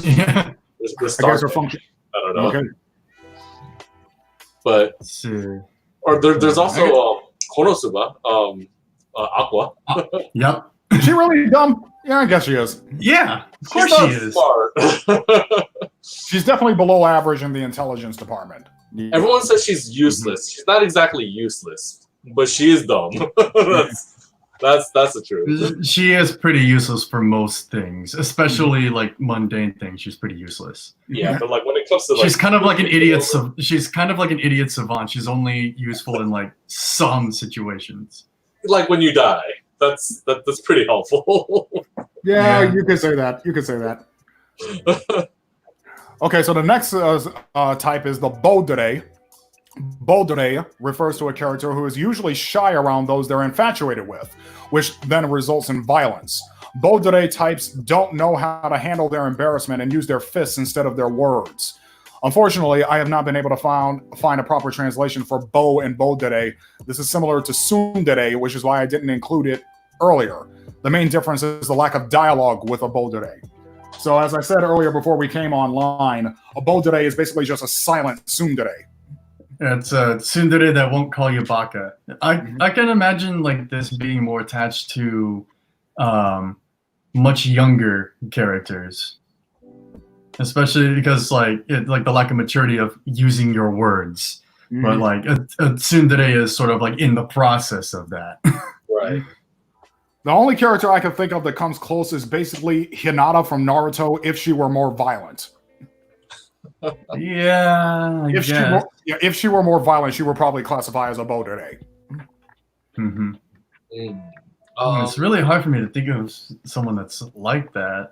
Yeah. Restart Day. Function. I don't know. Okay. But there's also Konosuba, Aqua. Yep. Is she really dumb? Yeah, I guess she is. Yeah, of course She's she not is. smart. She's definitely below average in the intelligence department. Everyone says she's useless. She's not exactly useless, but she is dumb. that's the truth. She is pretty useless for most things, especially like mundane things. She's pretty useless. Yeah, but like when it comes to like, She's kind of like an idiot. She's kind of like an idiot savant. She's only useful in like some situations. like when you die. That's pretty helpful. Yeah, Yeah. you could say that. You could say that. Okay, so the next type is the Baudelaire. Baudelaire refers to a character who is usually shy around those they're infatuated with, which then results in violence. Baudelaire types don't know how to handle their embarrassment and use their fists instead of their words. Unfortunately, I have not been able to find a proper translation for Beau and Baudelaire. This is similar to Tsundere, which is why I didn't include it earlier. The main difference is the lack of dialogue with a Baudelaire. So as I said earlier before we came online, a Baudelaire is basically just a silent Tsundere. It's a tsundere that won't call you baka. I can imagine like this being more attached to much younger characters, especially because like the lack of maturity of using your words. But like a tsundere is sort of like in the process of that. Right. The only character I can think of that comes close is basically Hinata from Naruto if she were more violent. Yeah, If she were more violent, she would probably classify as a Baudelaire. It's really hard for me to think of someone that's like that.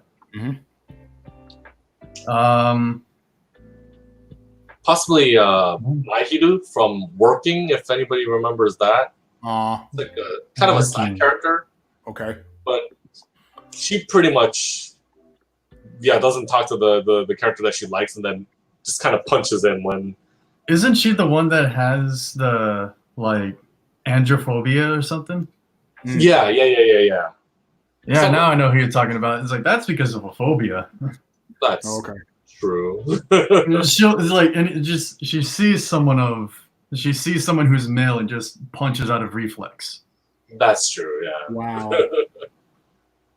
Possibly Mahiru from Working, if anybody remembers that. Like a kind of a side character. Okay. But she pretty much doesn't talk to the character that she likes and then just kind of punches in when. Isn't she the one that has the like androphobia or something? Yeah. Yeah, now I know who you're talking about. It's like that's because of a phobia. That's true. She'll like, and it just she sees someone who's male and just punches out of reflex. That's true. Yeah. Wow.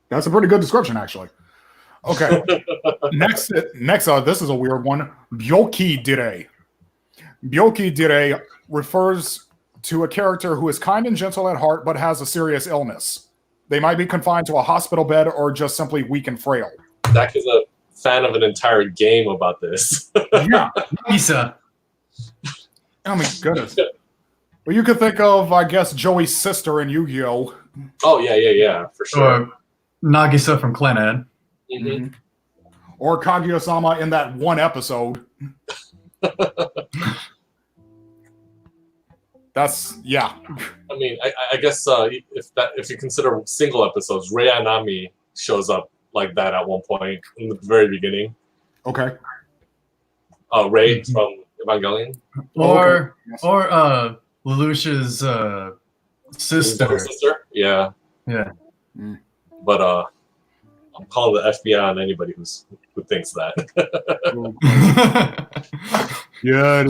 That's a pretty good description, actually. Okay. Next, this is a weird one. Byoki dire. Byoki dire refers to a character who is kind and gentle at heart but has a serious illness. They might be confined to a hospital bed or just simply weak and frail. Dak is a fan of an entire game about this. Yeah. Nagisa. Oh my goodness. Well, you could think of, I guess, Joey's sister in Yu-Gi-Oh! Oh, yeah, for sure. Or Nagisa from Clannad. Or Kaguya-sama in that one episode. That's, yeah. I mean, I guess if you consider single episodes, Rei Anami shows up like that at one point in the very beginning. Okay. Rei from Evangelion. Or Lelouch's sister. Yeah. But I'm calling the FBI on anybody who thinks that. Yeah,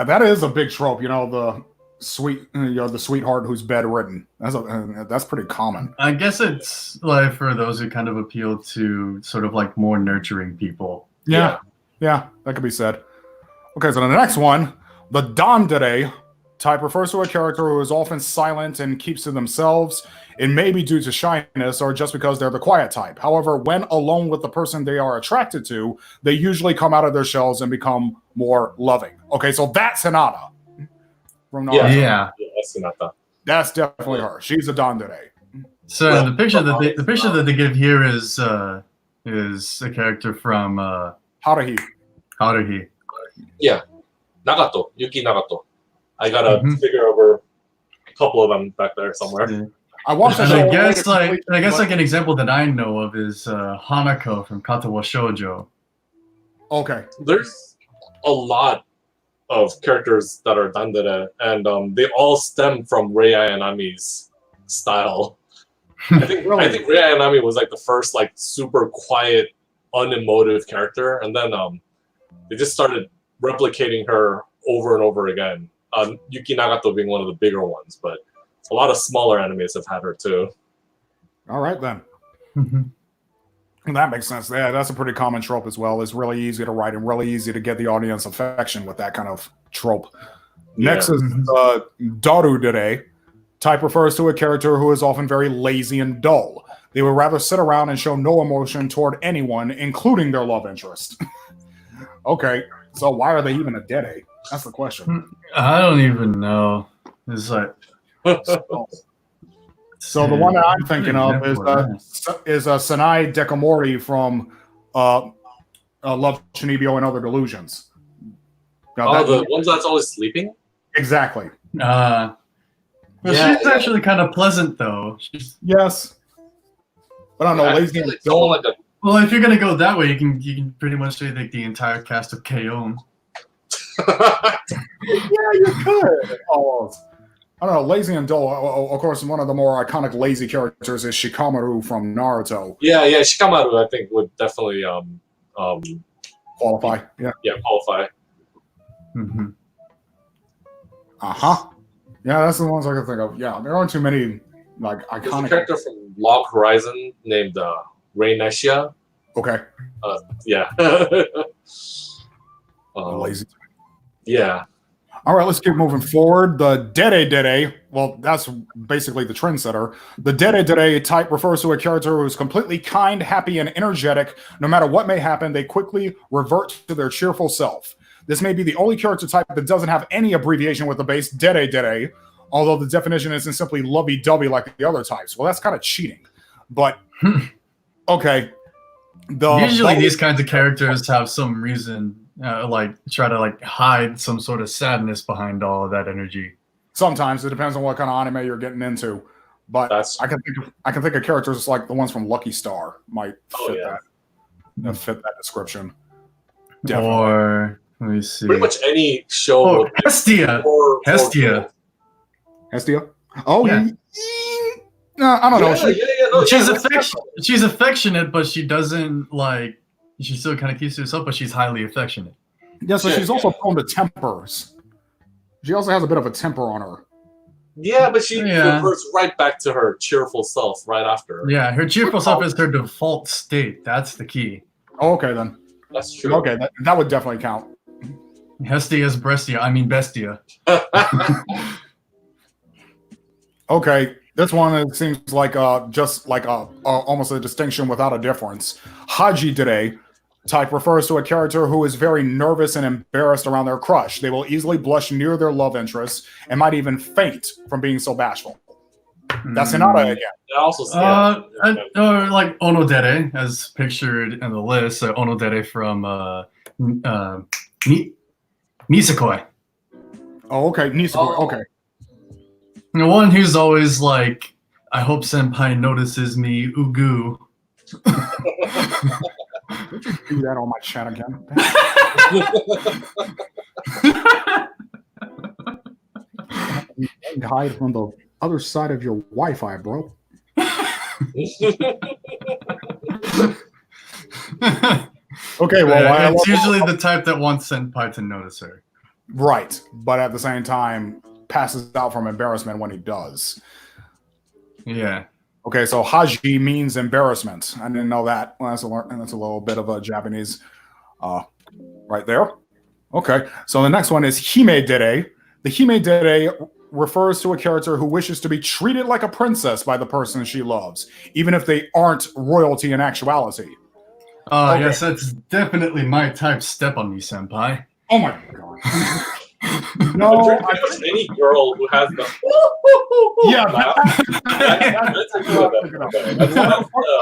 that is a big trope. You know, the sweetheart who's bedridden. That's pretty common. I guess it's like for those who kind of appeal to sort of like more nurturing people. Yeah, that could be said. Okay, so the next one, the Dandere type refers to a character who is often silent and keeps to themselves. It may be due to shyness or just because they're the quiet type. However, when alone with the person they are attracted to, they usually come out of their shells and become more loving. Okay, so that's Hinata. From Naruto. Yeah, that's Hinata. That's definitely her. She's a Dandere. So the picture that they give here is a character from Haruhi. Yeah, Nagato, Yuki Nagato. I got a figure over a couple of them back there somewhere. Yeah. I watched that. I guess an example that I know of is Hanako from Katawa Shoujo. Okay. There's a lot of characters that are dandere, and they all stem from Rei Ayanami's style. I think Rei Ayanami was like the first like super quiet, unemotive character, and then they just started replicating her over and over again. Yuki Nagato being one of the bigger ones, but a lot of smaller animes have had her too. All right then. That makes sense. Yeah, that's a pretty common trope as well. It's really easy to write and really easy to get the audience affection with that kind of trope. Yeah. Next is Darudere. Type refers to a character who is often very lazy and dull. They would rather sit around and show no emotion toward anyone, including their love interest. Okay, so why are they even a dere? That's the question. I don't even know. It's like So the one that I'm thinking of is Sanai Dekamori from Love, Shinibyo, and Other Delusions. Now, the ones that's always sleeping? Exactly. But she's actually kind of pleasant, though. Yes. But I don't know, lazy and dull. Like well, if you're gonna go that way, you can pretty much say like the entire cast of KO. Yeah, you could. Almost. I don't know, lazy and dull. Of course, one of the more iconic lazy characters is Shikamaru from Naruto. Yeah, Shikamaru, I think, would definitely Qualify. Yeah. Yeah, qualify. Mm-hmm. Yeah, that's the ones I can think of. Yeah, there aren't too many like There's a iconic. character from Log Horizon named Rei Neshia. Okay. Yeah. Lazy. Yeah. All right, let's keep moving forward. The Dere, well, that's basically the trendsetter. The Dere type refers to a character who is completely kind, happy, and energetic. No matter what may happen, they quickly revert to their cheerful self. This may be the only character type that doesn't have any abbreviation with the base Dere, although the definition isn't simply lovey-dovey like the other types. Well, that's kind of cheating. But, okay. Usually these kinds of characters have some reason, like try to like hide some sort of sadness behind all of that energy. Sometimes it depends on what kind of anime you're getting into, but I can think of characters like the ones from Lucky Star might fit fit that description. Definitely. Or let me see. Pretty much any show. Oh, Hestia. Hestia. Oh yeah. I don't know. She's affectionate, but she doesn't like. She still kind of keeps to herself, but she's highly affectionate. Yeah, so she's also prone to tempers. She also has a bit of a temper on her. Yeah, but she reverts right back to her cheerful self right after. Yeah, her cheerful self is her default state. That's the key. Oh, okay, then. That's true. Okay, that would definitely count. Hestia's bestia. Okay, this one it seems like just like almost a distinction without a difference. Haji Dere type refers to a character who is very nervous and embarrassed around their crush. They will easily blush near their love interest and might even faint from being so bashful. That's Hinata again. Also, or like Onodere, as pictured in the list. Onodere from Nisekoi. Oh, okay, Nisekoi. Okay. The one who's always like, I hope Senpai notices me, ugu. Would you do that on my chat again? Hide from the other side of your Wi-Fi, bro. Okay, well, it's usually the type that wants Senpai to notice her. Right, but at the same time, passes out from embarrassment when he does. Yeah. Okay, so Haji means embarrassment. I didn't know that. Well, that's a little bit of a Japanese right there. Okay, so the next one is Himedere. The Himedere refers to a character who wishes to be treated like a princess by the person she loves, even if they aren't royalty in actuality. Okay. Yes, that's definitely my type. Step on me, Senpai. Oh my god. No, pretty much any girl who has the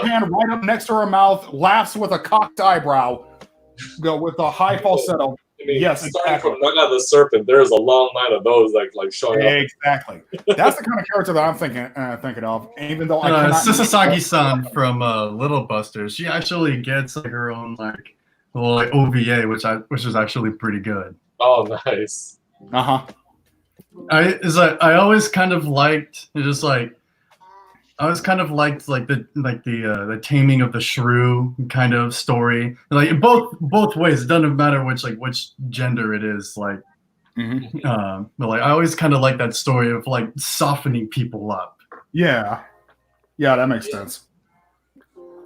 hand right up next to her mouth, laughs with a cocked eyebrow, go with a high falsetto. I mean, yes, starting exactly. from Manga the Serpent, there's a long line of those like showing up. Exactly. That's the kind of character that I'm thinking of. Even though I cannot. Sasasagi-san from Little Busters, she actually gets like her own like little like OVA, which is actually pretty good. Oh, nice. I always kind of liked the taming of the shrew kind of story. Like both ways. It doesn't matter which gender it is. Like But like I always kind of like that story of like softening people up. Yeah, that makes sense.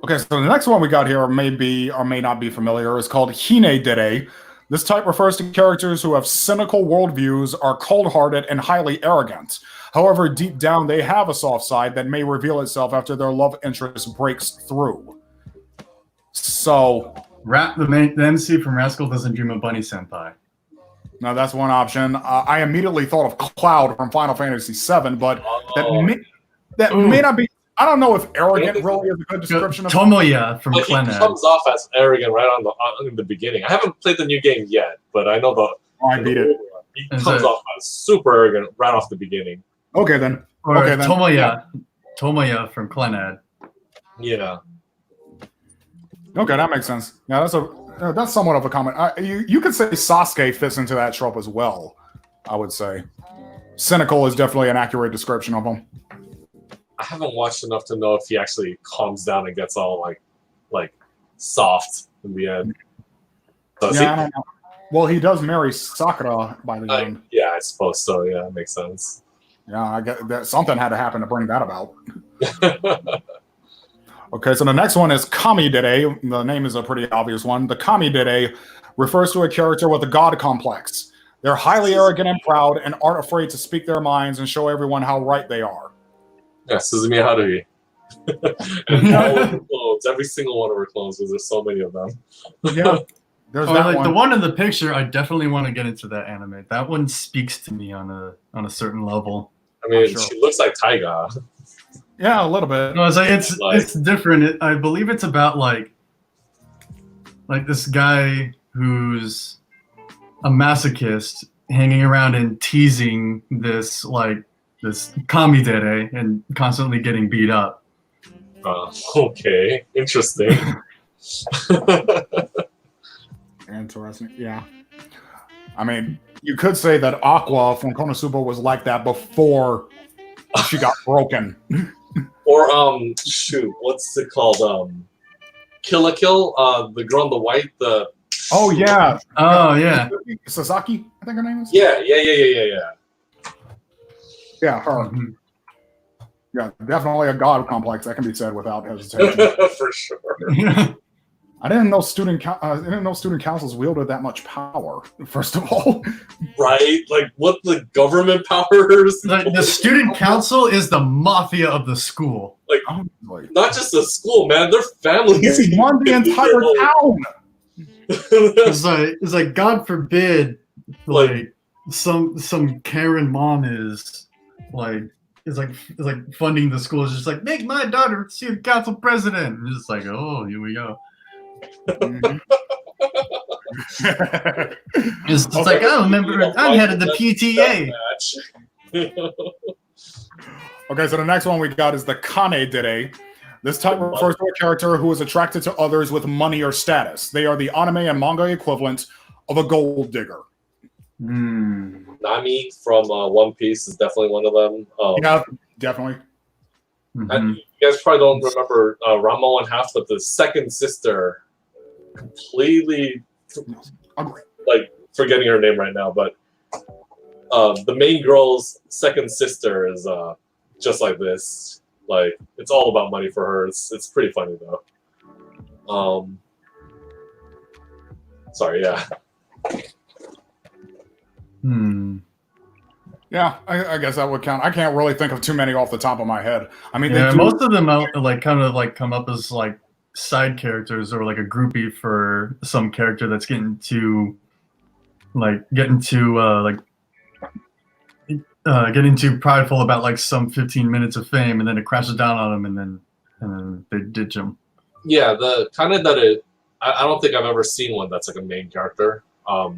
Okay, so the next one we got here may be or may not be familiar is called Hine Dere. This type refers to characters who have cynical worldviews, are cold-hearted, and highly arrogant. However, deep down, they have a soft side that may reveal itself after their love interest breaks through. So, The MC from Rascal Doesn't Dream of Bunny Senpai. now that's one option. I immediately thought of Cloud from Final Fantasy VII, but that may not be. I don't know if arrogant really is a good description of Tomoya from But he Clannad. comes off as arrogant in the beginning. I haven't played the new game yet, but I know I beat it. He comes off as super arrogant right off the beginning. Okay then. Or then. Tomoya from Clannad. Yeah. Okay, that makes sense. Yeah, that's somewhat of a comment. You could say Sasuke fits into that trope as well. I would say cynical is definitely an accurate description of him. I haven't watched enough to know if he actually calms down and gets all like soft in the end. Does I don't know. Well, he does marry Sakura by the end. Yeah, I suppose so. Yeah, that makes sense. Yeah, I get that something had to happen to bring that about. Okay, so the next one is Kamidere. The name is a pretty obvious one. The Kamidere refers to a character with a god complex. They're highly arrogant and proud and aren't afraid to speak their minds and show everyone how right they are. Yeah, Suzume Haruhi. And all of her clones, every single one of her clones, because there's so many of them. Yeah. There's that like one. the one in the picture, I definitely want to get into that anime. That one speaks to me on a certain level. I mean, she looks like Taiga. Yeah, a little bit. No, it's different. I believe it's about like this guy who's a masochist hanging around and teasing this kamidere and constantly getting beat up. Okay, interesting. Interesting. Yeah. I mean, you could say that Aqua from Konosuba was like that before she got broken. Or shoot, what's it called? Kill la Kill. The girl in the white. Oh yeah. Oh yeah. Sasaki, I think her name is. Yeah. Yeah, her. Mm-hmm. Yeah, definitely a god complex. That can be said without hesitation. For sure. I didn't know student councils wielded that much power. First of all, Right? Like what the government powers? The student council is the mafia of the school. Like honestly. not just the school, man. Their families. They won the entire town. It's like God forbid, like some Karen mom is funding the school. It's just like, make my daughter student council president. And it's just like, oh, here we go. It's just like, I remember I'm head of the PTA. Okay, so the next one we got is the Kane Dere. This type refers to a character who is attracted to others with money or status. They are the anime and manga equivalent of a gold digger. Nami from One Piece is definitely one of them. Yeah, definitely. And you guys probably don't remember Ramo and Half, but the second sister, completely like forgetting her name right now, but the main girl's second sister is just like this. Like it's all about money for her. It's pretty funny though. Sorry, yeah. Yeah, I guess that would count. I can't really think of too many off the top of my head. I mean, yeah, most of them come up as like side characters or like a groupie for some character that's getting too prideful about like some 15 minutes of fame, and then it crashes down on them, and then they ditch them. Yeah, the kind of that I don't think I've ever seen one that's like a main character. No.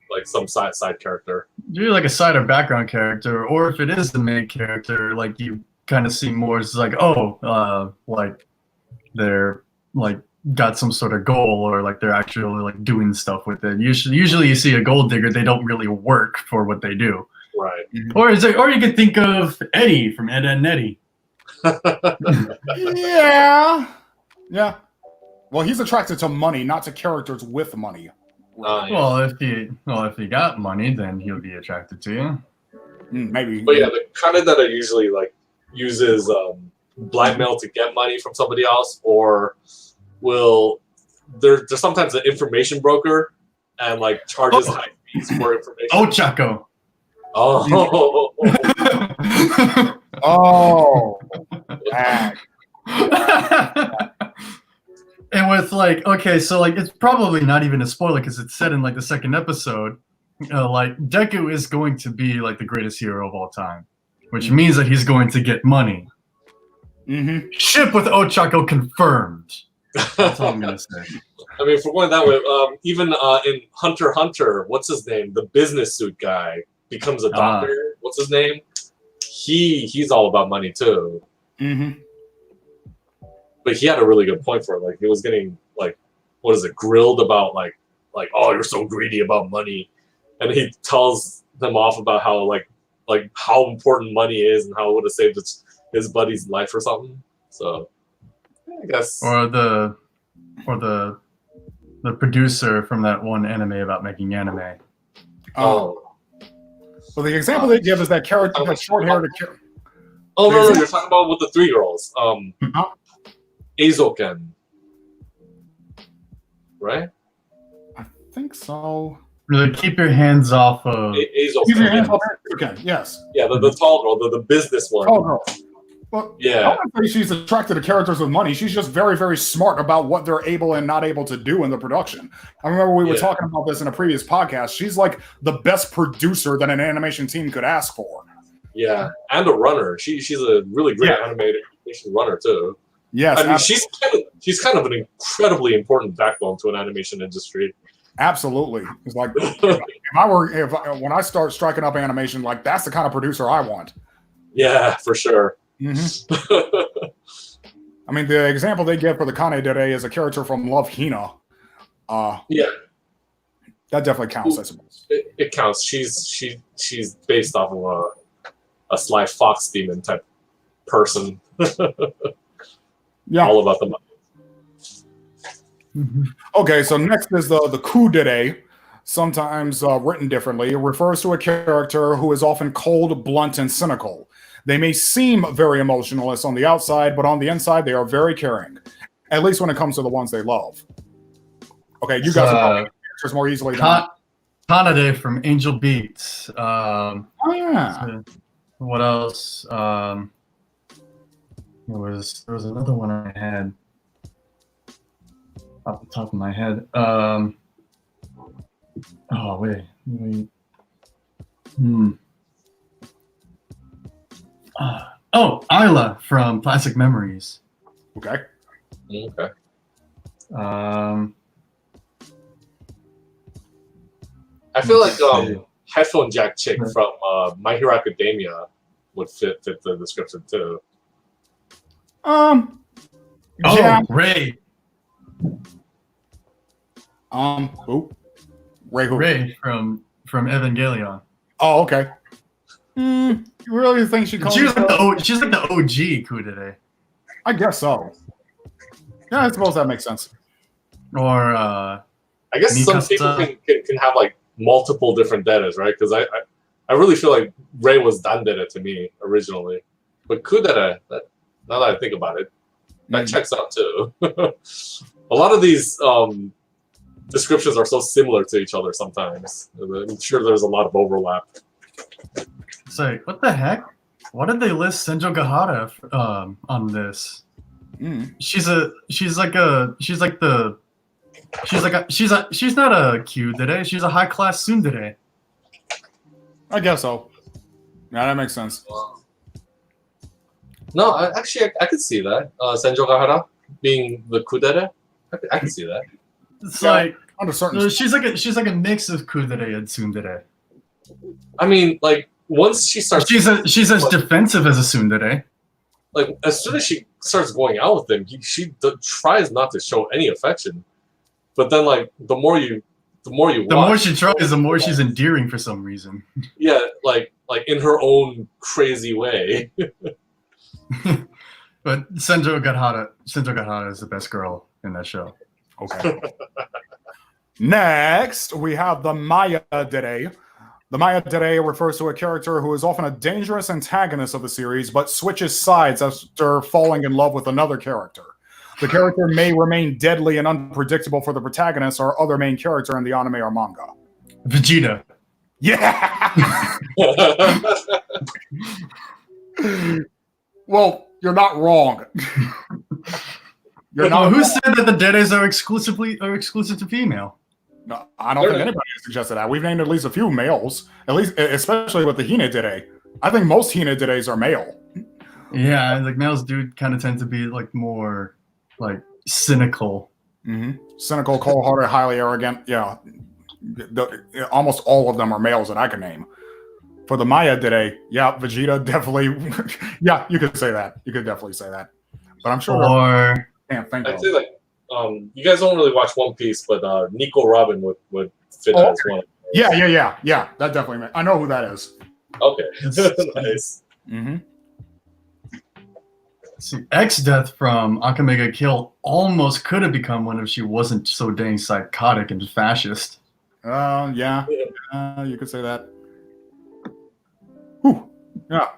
Like some side character. You're like a side or background character, or if it is the main character, like you kind of see more. It's like, like they're like got some sort of goal, or like they're actually like doing stuff with it. Usually you see a gold digger, they don't really work for what they do. Right. Or you could think of Eddie from Ed, Edd n Eddy. Yeah. Well, he's attracted to money, not to characters with money. Yeah. Well, if he got money, then he'll be attracted to you. Maybe. But yeah, the kind of that are usually like uses blackmail to get money from somebody else, or will there's sometimes an information broker and like charges high fees for information. Oh, Chaco. Oh. Oh. Bag. And with like, okay, so like it's probably not even a spoiler because it's said in like the second episode. Like Deku is going to be like the greatest hero of all time, which means that he's going to get money. Mm-hmm. Ship with Ochako confirmed. That's all I'm gonna say. I mean, if we're going that way, even in Hunter x Hunter, what's his name? The business suit guy becomes a doctor. What's his name? He's all about money too. Mm-hmm. But he had a really good point for it. Like he was getting like, what is it, grilled about like, oh, you're so greedy about money, and he tells them off about how like how important money is and how it would have saved his buddy's life or something. So I guess. Or the producer from that one anime about making anime. Oh. So the example they give is that character, that short-haired. Oh no, you're talking about with the 3 girls. Azoken. Right? I think so. Really keep your hands off of. Azoken. Keep your hands off Azoken, yes. Yeah, the tall girl, the business one. Tall girl. Well, yeah. I don't think she's attracted to characters with money. She's just very, very smart about what they're able and not able to do in the production. I remember we were talking about this in a previous podcast. She's like the best producer that an animation team could ask for. Yeah, and a runner. She's a really great animation runner too. Yes, I mean she's kind of an incredibly important backbone to an animation industry. Absolutely. It's like when I start striking up animation, like that's the kind of producer I want. Yeah, for sure. Mm-hmm. I mean, the example they give for the Kanedere is a character from Love Hina. Yeah, that definitely counts. I suppose it counts. She's based off of a Sly Fox demon type person. Yeah, all about the money. Mm-hmm. Okay, so next is the kudere, sometimes written differently. It refers to a character who is often cold, blunt, and cynical. They may seem very emotionless on the outside, but on the inside, they are very caring. At least when it comes to the ones they love. Okay, you guys are characters more easily than Kanade from Angel Beats. Oh yeah. So what else? There was another one I had off the top of my head. Oh wait. Isla from Plastic Memories. Okay. I feel like headphone jack chick from My Hero Academia would fit the description too. Yeah. Ray. Who? Ray who? Ray from Evangelion. Oh, okay. You really think she calls she's like the OG Kudere. I guess so. Yeah, I suppose that makes sense. Or I guess some people can have like multiple different Deras, right? Because I really feel like Ray was Dandere to me originally. But Kudere, now that I think about it, that checks out too. A lot of these descriptions are so similar to each other sometimes. I'm sure there's a lot of overlap. It's like, what the heck? Why did they list Senjo Gahara on this? She's not a Kyudere, she's a high class tsundere. I guess so. Yeah, that makes sense. No, I could see that. Senjo Gahara being the kudere, I could see that. It's like under certain. She's like a mix of kudere and tsundere. I mean, like once she starts, she's as defensive as a tsundere. Like as soon as she starts going out with him, she tries not to show any affection. But then, like the more she tries, the more she's endearing for some reason. Yeah, like in her own crazy way. But Senjo Gahara is the best girl in that show. Okay. Next, we have the Maya Dere. The Maya Dere refers to a character who is often a dangerous antagonist of the series, but switches sides after falling in love with another character. The character may remain deadly and unpredictable for the protagonist or other main character in the anime or manga. Vegeta. Yeah! Well, you're not wrong. You're not Who wrong. said that the Dedes are exclusive to female? No, I don't think anybody has suggested that. We've named at least a few males, at least, especially with the Hine Dere. I think most Hine Deres are male. Yeah, like males do kind of tend to be like more like cynical. Cynical, cold-hearted, highly arrogant. Yeah, almost all of them are males that I can name. For the Maya Dere, yeah, Vegeta definitely. Yeah, you could say that. You could definitely say that. But I'm sure. Or Can't think I'd of. say like you guys don't really watch One Piece, but Nico Robin would fit as one. Yeah. That definitely. I know who that is. Okay, nice. See, X-Death from Akamega Kill almost could have become one if she wasn't so dang psychotic and fascist. Yeah. You could say that. Whew. Yeah.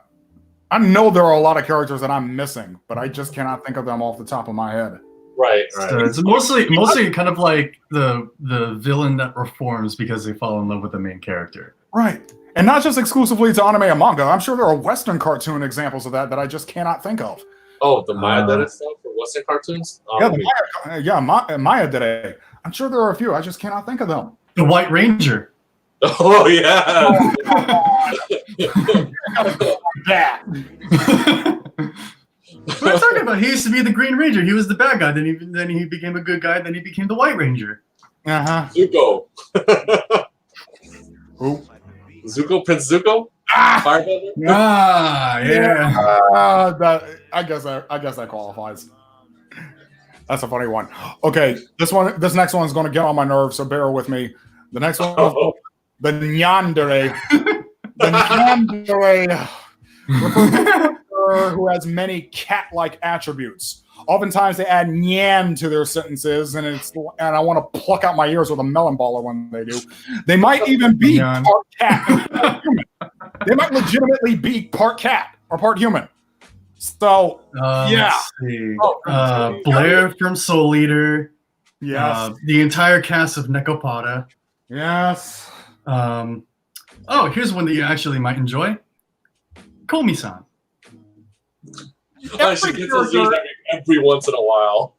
I know there are a lot of characters that I'm missing, but I just cannot think of them off the top of my head. Right. So it's mostly kind of like the villain that reforms because they fall in love with the main character. Right. And not just exclusively to anime and manga. I'm sure there are Western cartoon examples of that I just cannot think of. Oh, the Maya Dere stuff for Western cartoons? Maya Dere. I'm sure there are a few. I just cannot think of them. The White Ranger. Oh, yeah. That. What are you talking about? He used to be the Green Ranger. He was the bad guy. Then he became a good guy. Then he became the White Ranger. Zuko. Who? Zuko, Prince Zuko? Firebender? Yeah. I guess that qualifies. That's a funny one. Okay, this next one's going to get on my nerves, so bear with me. The next one, the Nyandere. The Nyandere refers to a character who has many cat-like attributes. Oftentimes, they add "nyan" to their sentences, and I want to pluck out my ears with a melon baller when they do. They might even be part cat, part human. They might legitimately be part cat or part human. So, yeah. Let's see. Blair from Soul Eater. Yes. The entire cast of Nekopada. Yes. Here's one that you actually might enjoy. Komi-san. She gets those ears every once in a while.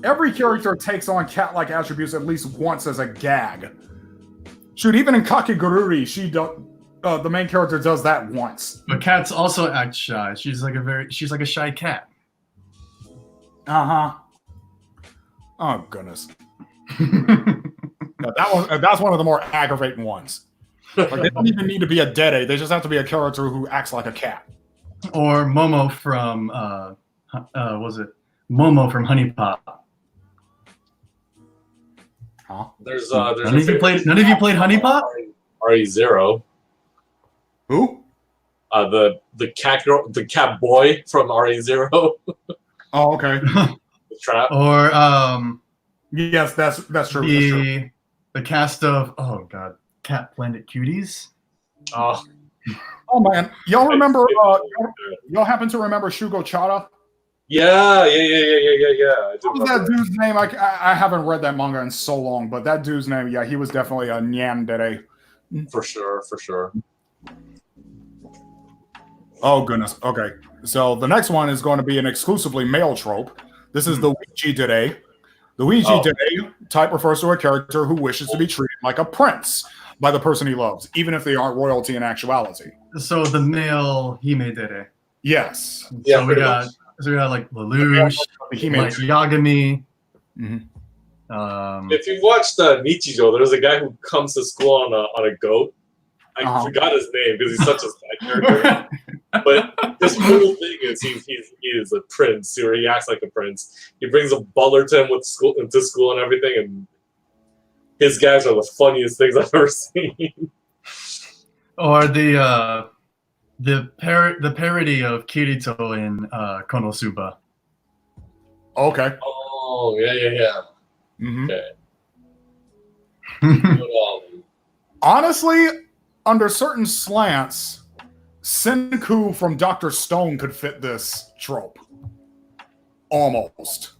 Every character takes on cat-like attributes at least once as a gag. Shoot, even in Kakegururi, the main character does that once. But cats also act shy. She's like a shy cat. Oh goodness. That's one of the more aggravating ones. Like, they don't even need to be a dede. They just have to be a character who acts like a cat. Or Momo from Momo from Honey Pop. Huh? There's none of you played Honey Pop? RE0. Who? The cat boy from RE0. Oh, okay. The trap. Or yes, that's true. The cast of Cat Planet Cuties. Oh man, y'all remember? Y'all happen to remember Shugo Chara? Yeah. What was that dude's name? I haven't read that manga in so long, but that dude's name, yeah, he was definitely a Nyandere. For sure. Oh goodness. Okay, so the next one is going to be an exclusively male trope. This is the Ouija Dere. The Ouija Dere type refers to a character who wishes to be treated like a prince by the person he loves, even if they aren't royalty in actuality. So the male Hime Dere. Yes. Yeah, So we got like Lelouch, like Yagami. If you've watched Nichijou, there's a guy who comes to school on a goat. I forgot his name because he's such a side character. But this whole thing is he is a prince, or he acts like a prince. He brings a butler to him into school and everything, and his gags are the funniest things I've ever seen. Or the parody of Kirito in Konosuba. Okay. Oh yeah. Mm-hmm. Okay. Honestly, under certain slants, Senku from Dr. Stone could fit this trope. Almost.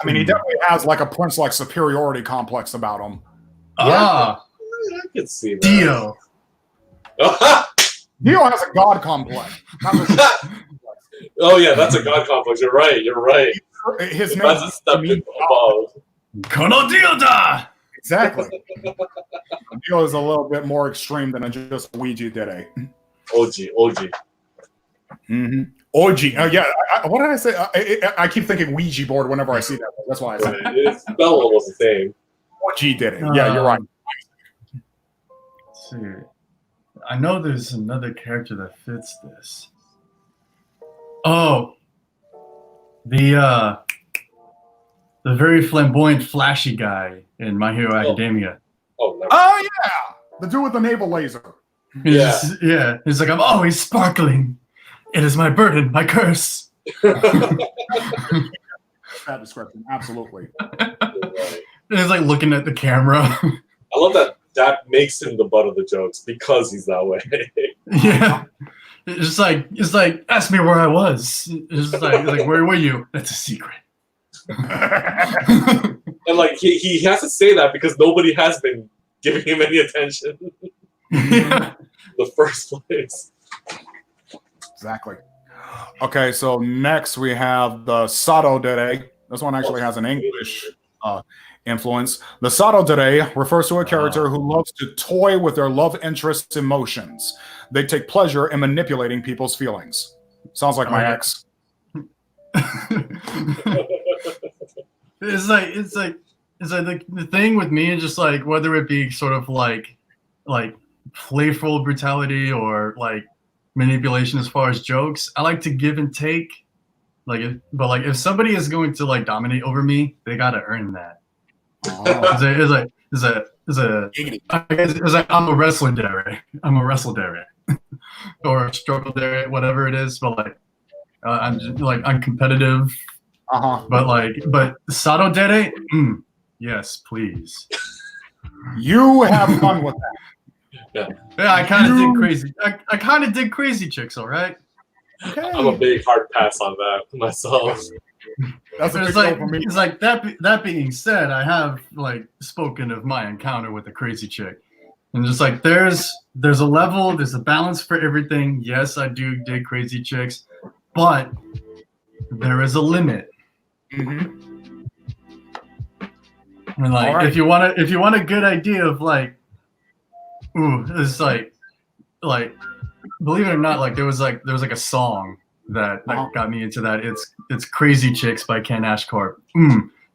I mean, he definitely has like a prince-like superiority complex about him. Ah, I could see that. Dio. Dio has a god complex. Oh yeah, that's a god complex. You're right. His name That's a step above. Kono Dio da! Exactly. Dio is a little bit more extreme than just Ouija Dede. OG. Mm-hmm. Oji. Yeah. What did I say? I keep thinking Ouija board whenever I see that. That's why I said Right. It's spelled almost the same. Oji did it. Yeah, you're right. Let's see. I know there's another character that fits this. Oh, the very flamboyant, flashy guy in My Hero Academia. Oh, never. Oh yeah, the dude with the navel laser. Yeah. He's like, I'm always sparkling. It is my burden, my curse. That description, absolutely. Right. And he's like looking at the camera. I love that makes him the butt of the jokes because he's that way. Yeah. It's like, ask me where I was. It's like, where were you? That's a secret. And like he has to say that because nobody has been giving him any attention. Yeah. The first place. Exactly. Okay, so next we have the Sato Dere. This one actually has an English influence. The Sato Dere refers to a character who loves to toy with their love interest's emotions. They take pleasure in manipulating people's feelings. Sounds like my ex. It's like the thing with me is just like whether it be sort of like playful brutality or like manipulation as far as jokes, I like to give and take. But if somebody is going to like dominate over me, they gotta earn that. It's like I'm a wrestler dere. I'm a wrestle dere. Or struggle dere, whatever it is. But like I'm competitive. But Sato dere, yes, please. You have fun with that. Yeah, I kind of did crazy. I kind of did crazy chicks, all right. Okay. I'm a big hard pass on that myself. That's a big It's deal like for me. it's like that being said, I have like spoken of my encounter with a crazy chick, and just like there's a level, there's a balance for everything. Yes, I do dig crazy chicks, but there is a limit. Mm-hmm. And like Right. if you want a good idea of like, it's like believe it or not, like there was like a song that got me into that. It's Crazy Chicks by Ken Ashcorp.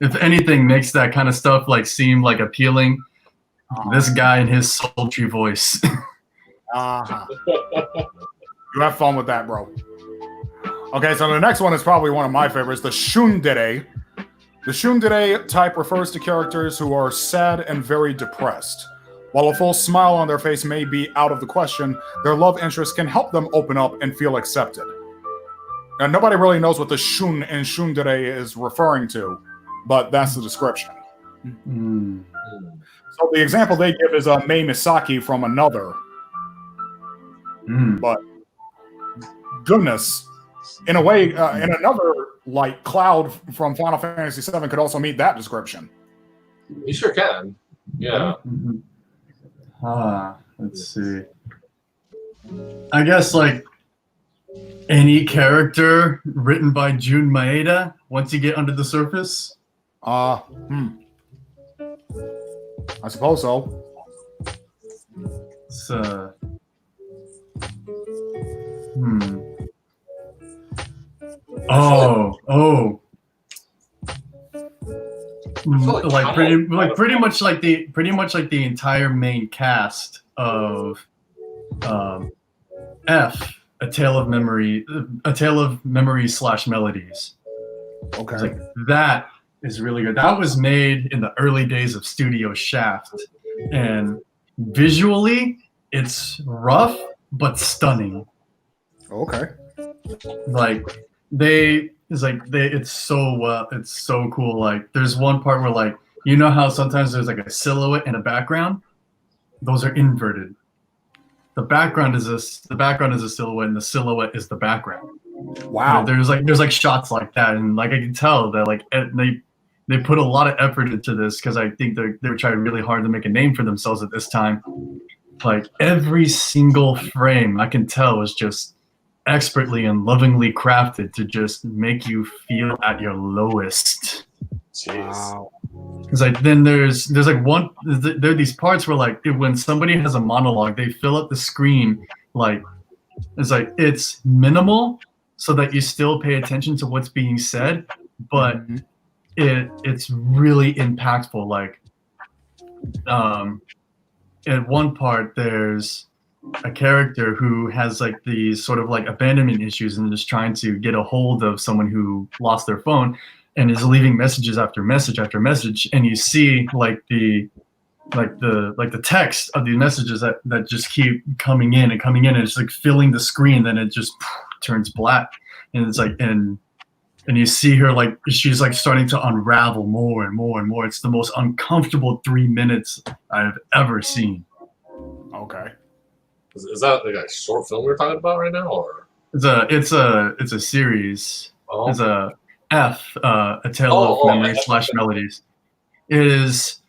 If anything makes that kind of stuff like seem like appealing, this guy and his sultry voice. You have fun with that, bro. Okay, so the next one is probably one of my favorites, the Shundere. The Shundere type refers to characters who are sad and very depressed. While a full smile on their face may be out of the question, their love interest can help them open up and feel accepted. Now, nobody really knows what the Shun and Shundere is referring to, but that's the description. So the example they give is Mei Misaki from Another. But goodness, in a way, in another, like Cloud from Final Fantasy VII could also meet that description. You sure can. Yeah. Let's see. I guess like any character written by Jun Maeda once you get under the surface. I suppose so. It's pretty much like the entire main cast of F, A Tale of Memory / Melodies. Okay. It's like that is really good. That was made in the early days of Studio Shaft, and visually it's rough but stunning. Okay. It's so cool. Like there's one part where like You know how sometimes there's like a silhouette and a background? Those are inverted. The background is a silhouette, and the silhouette is the background. Wow. There's like shots like that, and like I can tell that like they put a lot of effort into this because I think they were trying really hard to make a name for themselves at this time. Like every single frame, I can tell was just expertly and lovingly crafted to just make you feel at your lowest. Jeez. Because like then there's like there are these parts where like when somebody has a monologue, they fill up the screen like it's minimal so that you still pay attention to what's being said, but it's really impactful. Like at one part there's a character who has like these sort of like abandonment issues and is trying to get a hold of someone who lost their phone and is leaving messages after message after message, and you see like the text of the messages that just keep coming in and it's like filling the screen, then it just turns black, and it's like and you see her like she's like starting to unravel more and more and more. It's the most uncomfortable 3 minutes I've ever seen. Okay. Is that like a short film we're talking about right now, or it's a series. Oh. It's a Tale of Memories / Melodies. It is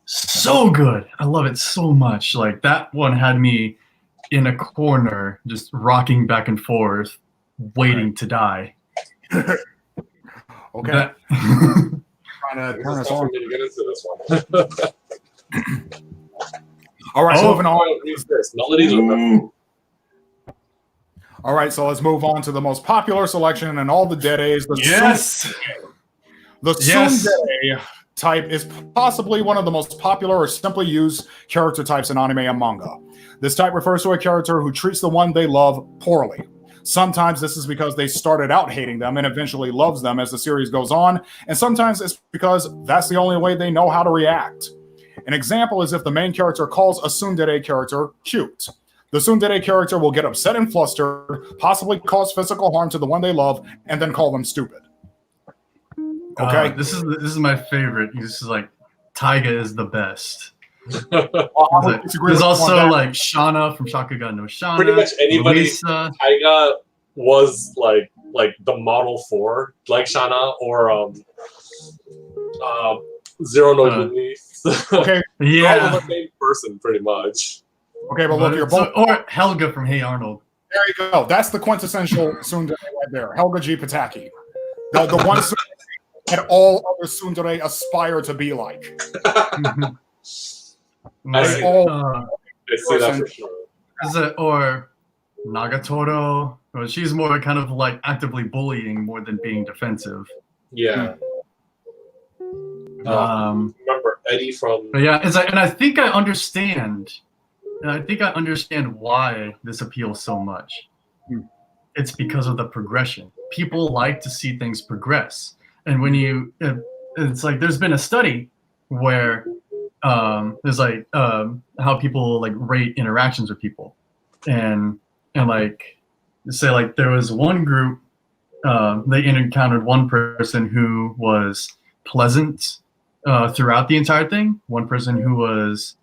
so good. I love it so much. Like that one had me in a corner, just rocking back and forth, waiting to die. Okay. Trying to turn us on. To get into this one. All right, so moving on. Melodies. All right, so let's move on to the most popular selection in all the Dedes. The tsundere type is possibly one of the most popular or simply used character types in anime and manga. This type refers to a character who treats the one they love poorly. Sometimes this is because they started out hating them and eventually loves them as the series goes on, and sometimes it's because that's the only way they know how to react. An example is if the main character calls a tsundere character cute. The tsundere character will get upset and flustered, possibly cause physical harm to the one they love, and then call them stupid. Okay? This is my favorite. This is like Taiga is the best. There's also like Shana from Shakugan no Shana. Pretty much anybody Luisa. Taiga was like the model for, like Shana or Zero no Yumi. Okay. Yeah. All the same person, pretty much. Okay, but look, you're both. Or Helga from Hey Arnold. There you go. That's the quintessential tsundere right there. Helga G. Pataki. The one that all other tsundere aspire to be like. I see that for sure. Is it or Nagatoro? Or she's more kind of like actively bullying more than being defensive. Yeah. Remember Eddie from? But yeah, it's like, and I think I understand. And I think I understand why this appeals so much. It's because of the progression. People like to see things progress, and when it's like there's been a study where there's like how people like rate interactions with people, and like say like there was one group they encountered one person who was pleasant throughout the entire thing, one person who was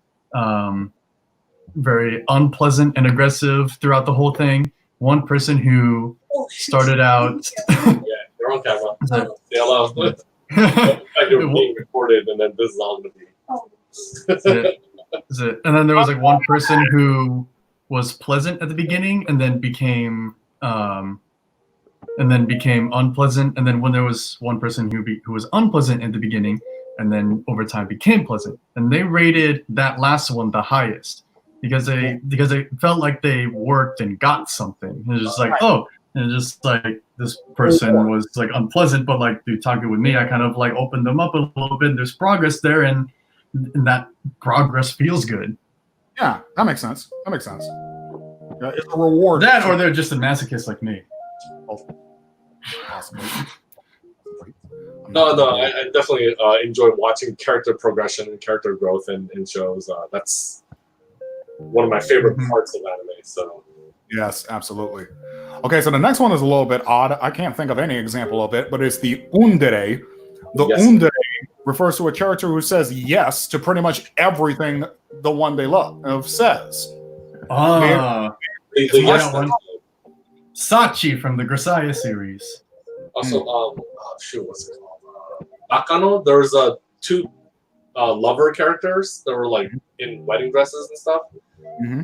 very unpleasant and aggressive throughout the whole thing, one person who started out yeah, they're on camera. They allow you're being recorded, and then this is all gonna be. And then there was like one person who was pleasant at the beginning and then became unpleasant, and then when there was one person who was unpleasant at the beginning and then over time became pleasant, and they rated that last one the highest because they felt like they worked and got something. It was just like, oh, and just like this person was like unpleasant, but like through talking with me, I kind of like opened them up a little bit. There's progress there, and that progress feels good. Yeah, that makes sense. It's a reward. That, or they're just a masochist like me. Possibly. No, I definitely enjoy watching character progression and character growth in shows. That's one of my favorite parts of anime. So. Yes, absolutely. Okay, so the next one is a little bit odd. I can't think of any example of it, but it's the tsundere. The tsundere refers to a character who says yes to pretty much everything the one they love says. Ah, The I yes got one. Sachi from the Grisaya series. also shoot, what's it called? Bakano. There was two lover characters that were like in wedding dresses and stuff. Mm-hmm.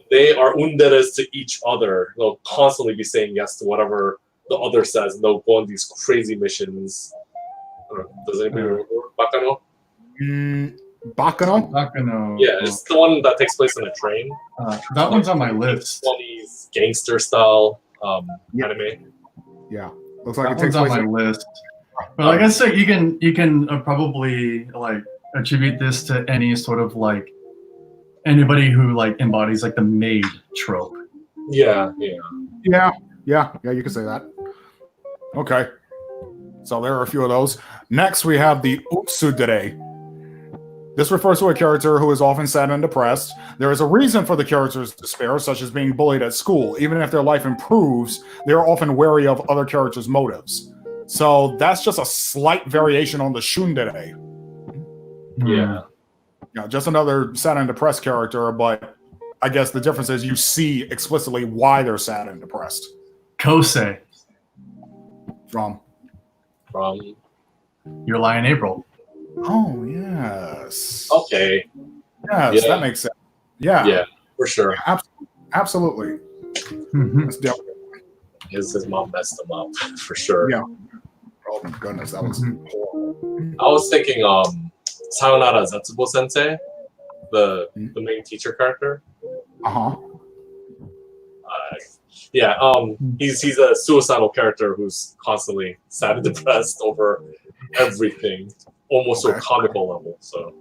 They are unders to each other. They'll constantly be saying yes to whatever the other says, and they'll go on these crazy missions. I don't know, does anybody remember Bakano? Bakano? Bakano. Yeah, it's the one that takes place on a train. That one's on my list. 20s gangster style anime. Yeah, looks like That it takes one's on place. my list. But like I said, you can probably like attribute this to any sort of like anybody who like embodies like the maid trope. Yeah. Yeah, you could say that. Okay. So there are a few of those. Next, we have the Utsudere. This refers to a character who is often sad and depressed. There is a reason for the character's despair, such as being bullied at school. Even if their life improves, they are often wary of other characters' motives. So that's just a slight variation on the Shundere. Yeah. Yeah, just another sad and depressed character, but I guess the difference is you see explicitly why they're sad and depressed. Kosei, From Your Lie in April. Oh yes. Okay. Yes, Yeah. that makes sense. Yeah, for sure. absolutely. Mhm. That's definitely. His mom messed him up for sure. Yeah. Oh my goodness, that was horrible. I was thinking Sayonara Zetsubo Sensei, the main teacher character. Uh-huh. He's a suicidal character who's constantly sad and depressed over everything, almost to a comical level. So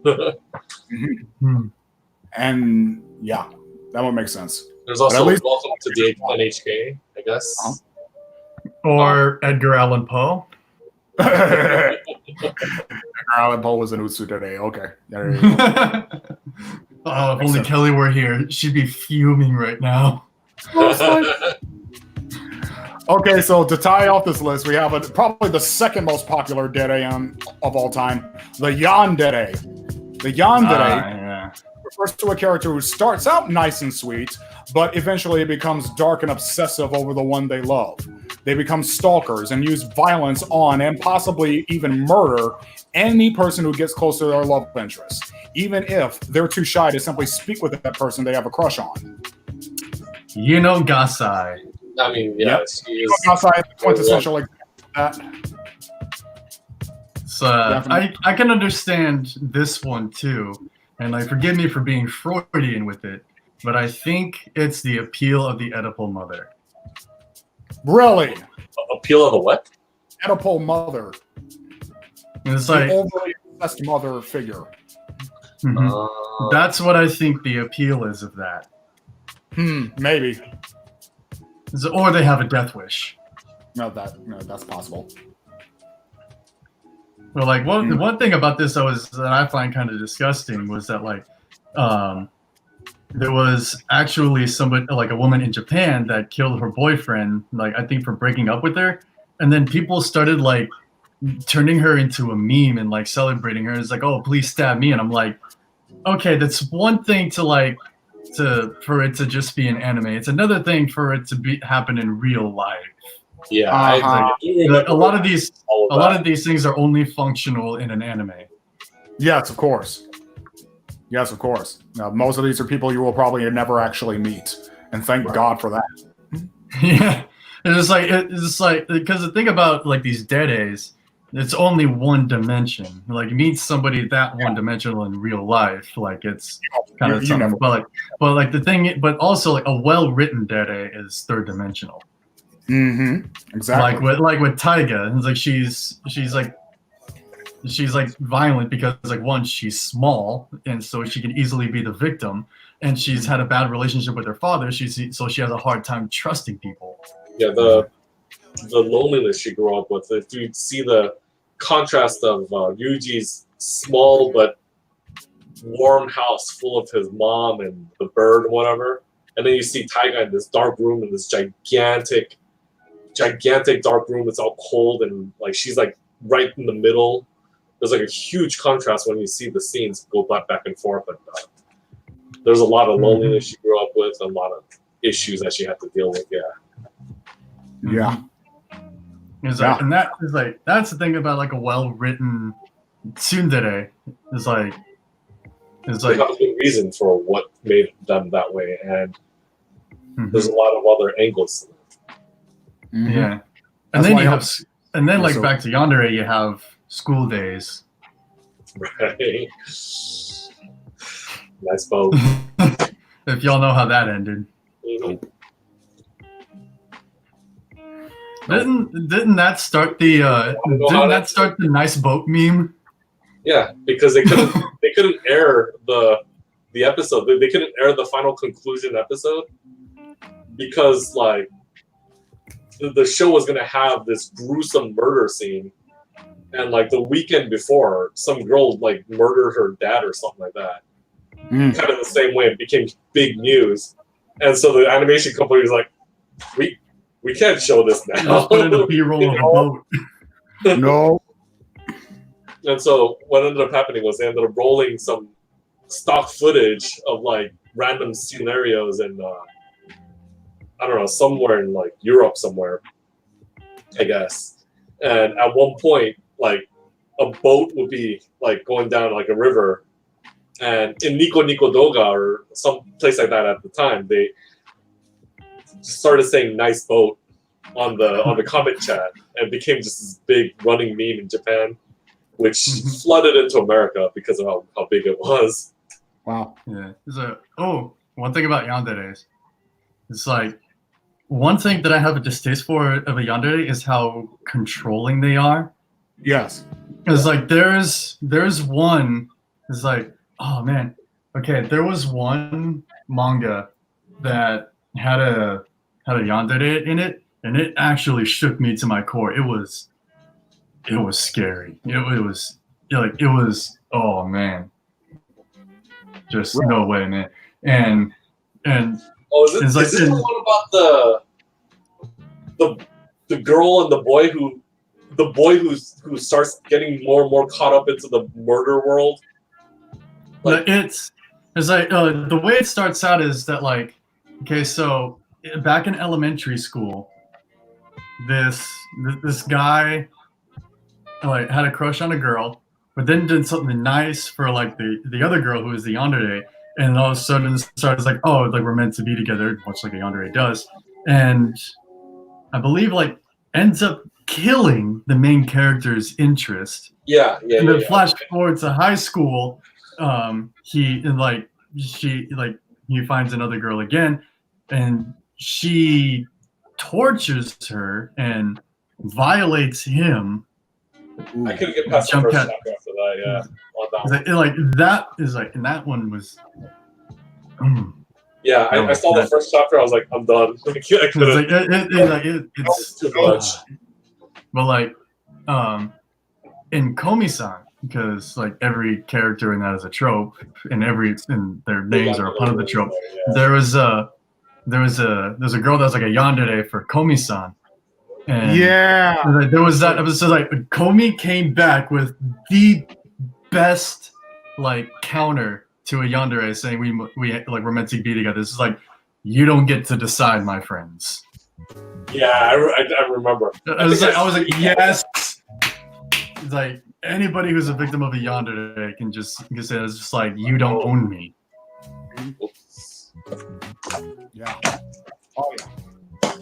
And yeah, that would make sense. there's also at least- Welcome to the NHK, I guess. Or Edgar Allan Poe. Alan Poe was an Utsudere. Okay. There you go. Oh, if only Kelly were here, she'd be fuming right now. Okay, so to tie off this list, we have probably the second most popular dere of all time, the yandere. The yandere refers to a character who starts out nice and sweet, but eventually becomes dark and obsessive over the one they love. They become stalkers and use violence on and possibly even murder any person who gets close to their love interest, even if they're too shy to simply speak with that person they have a crush on. Gasai. I mean, she is. Outside the quintessential example of that. So I can understand this one too, and like forgive me for being Freudian with it, but I think it's the appeal of the Oedipal mother. Really? Appeal of the what? Oedipal mother. And it's The like overly obsessed mother figure. that's what I think the appeal is of that. Maybe. Or they have a death wish. No, that's possible. Well, like one thing about this that I find kind of disgusting was that like there was actually somebody, like a woman in Japan, that killed her boyfriend, like I think for breaking up with her, and then people started like turning her into a meme and like celebrating her. It's like, oh, please stab me, and I'm like, okay, that's one thing for it to just be an anime. It's another thing for it to happen in real life. Yeah, a lot of these things are only functional in an anime. Yes, of course. Yes, of course. Now, most of these are people you will probably never actually meet, and thank God for that. Yeah, it's just like because the thing about like these deades, it's only one dimension. Like meet somebody that one dimensional in real life, like it's kind of something. But also like a well-written deade is third dimensional. Exactly. Like with Taiga, it's like she's like violent because like one, she's small and so she can easily be the victim, and she's had a bad relationship with her father. So she has a hard time trusting people. Yeah, the loneliness she grew up with. If you see the contrast of Ryuji's small but warm house full of his mom and the bird and whatever, and then you see Taiga in this dark room in this gigantic dark room that's all cold, and like she's like right in the middle there's like a huge contrast when you see the scenes go back and forth. And there's a lot of loneliness she grew up with, and a lot of issues that she had to deal with. Yeah. It's like, and that is like that's the thing about like a well-written tsundere. It's like they have a good reason for what made them that way, and there's a lot of other angles to that. Yeah, and then you have, and then like back to yandere, you have school days. Right. Nice boat. If y'all know how that ended. Didn't that start the nice boat meme? Yeah, because they couldn't air the episode. They couldn't air the final conclusion episode because like the show was gonna have this gruesome murder scene, and like the weekend before, some girl like murdered her dad or something like that. Kind of the same way, it became big news, and so the animation company was like, we can't show this now. Let's put in a B-roll of a boat. No. And so what ended up happening was they ended up rolling some stock footage of like random scenarios in I don't know, somewhere in like Europe somewhere, I guess. And at one point, like a boat would be like going down like a river, and in Nico Nico Doga or some place like that at the time, they started saying "nice boat" on the comment chat, and became just this big running meme in Japan, which flooded into America because of how big it was. Wow. Yeah. One thing about yanderes, it's like one thing that I have a distaste for of a yandere is how controlling they are. Yes. It's like there's one. It's like, oh man, okay. There was one manga that had a yandere in it, and it actually shook me to my core. It was scary. It was oh man, just no way, man. And is this the one about the girl and the boy who starts getting more and more caught up into the murder world? Like, it's like the way it starts out is that like, okay, so back in elementary school, this guy like had a crush on a girl, but then did something nice for like the other girl who was the yandere, and all of a sudden it starts like, oh, like we're meant to be together, much like a yandere does, and I believe like ends up killing the main character's interest. And then flash forward to high school, he finds another girl again, and she tortures her and violates him. I couldn't get past the first chapter after that. And that one was. Yeah, I saw the first chapter. I was like, I'm done. I couldn't. It's too much. But like, in Komi-san, because like every character in that is a trope, and their names are a part of the trope. There was a girl that was like a yandere for Komi-san. And there was that episode like Komi came back with the best like counter to a yandere saying we're meant to be together. This is like, you don't get to decide, my friends. Yeah, I remember. I was like, yes. It's like anybody who's a victim of a yandere can say it's just like, you don't own me. Yeah. Oh yeah.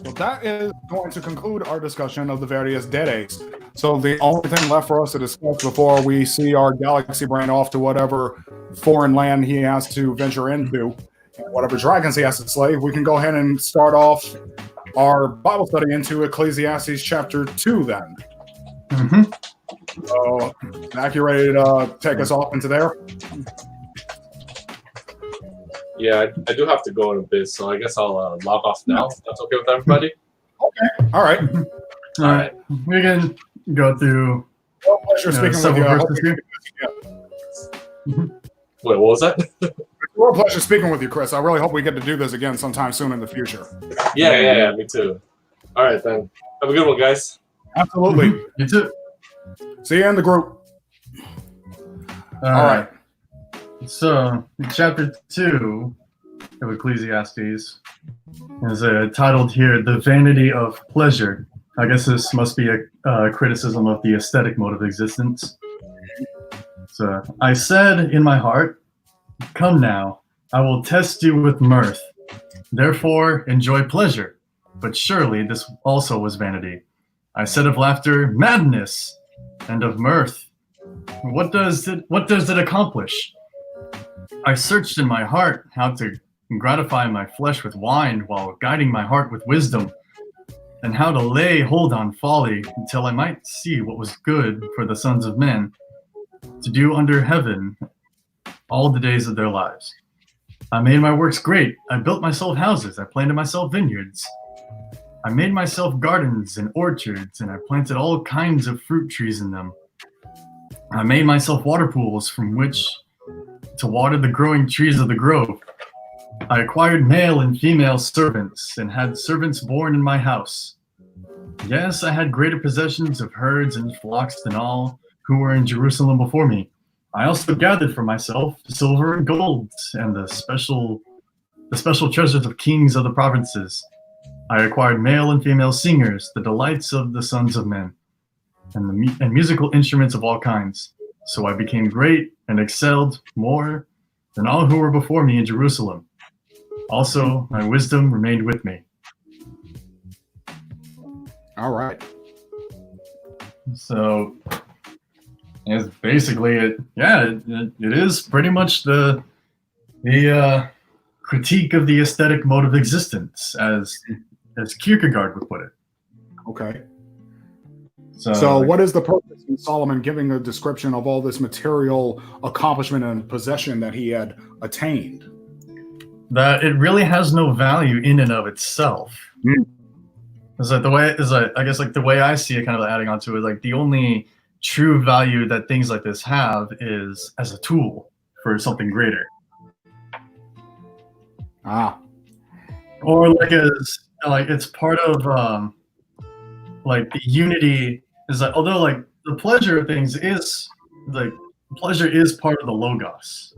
So that is going to conclude our discussion of the various deres. So the only thing left for us to discuss before we see our galaxy brain off to whatever foreign land he has to venture into, and whatever dragons he has to slay, we can go ahead and start off our Bible study into Ecclesiastes chapter 2 then. So, Mac, you ready to take us off into there? Yeah, I do have to go in a bit, so I guess I'll log off now. If that's okay with everybody? Okay. All right. All right. We can go through. Well, pleasure speaking with you. Wait, what was that? Well, pleasure speaking with you, Chris. I really hope we get to do this again sometime soon in the future. Yeah, me too. All right, then. Have a good one, guys. Absolutely. You too. See you in the group. All right. So, chapter 2 of Ecclesiastes is titled here, The Vanity of Pleasure. I guess this must be a criticism of the aesthetic mode of existence. So, I said in my heart, come now, I will test you with mirth. Therefore, enjoy pleasure. But surely this also was vanity. I said of laughter, madness, and of mirth. What does it accomplish? I searched in my heart how to gratify my flesh with wine while guiding my heart with wisdom, and how to lay hold on folly until I might see what was good for the sons of men to do under heaven all the days of their lives. I made my works great. I built myself houses. I planted myself vineyards. I made myself gardens and orchards, and I planted all kinds of fruit trees in them. I made myself water pools from which to water the growing trees of the grove. I acquired male and female servants, and had servants born in my house. Yes, I had greater possessions of herds and flocks than all who were in Jerusalem before me. I also gathered for myself silver and gold, and the special treasures of kings of the provinces. I acquired male and female singers, the delights of the sons of men, and musical instruments of all kinds. So I became great and excelled more than all who were before me in Jerusalem. Also, my wisdom remained with me. All right. So it's basically it. Yeah, it is pretty much the critique of the aesthetic mode of existence, as Kierkegaard would put it. Okay. So what is the purpose in Solomon giving a description of all this material accomplishment and possession that he had attained? That it really has no value in and of itself. It's like I guess like the way I see it, kind of adding on to it, like the only true value that things like this have is as a tool for something greater. Or it's part of like the unity is like, although like the pleasure of things is like pleasure is part of the logos.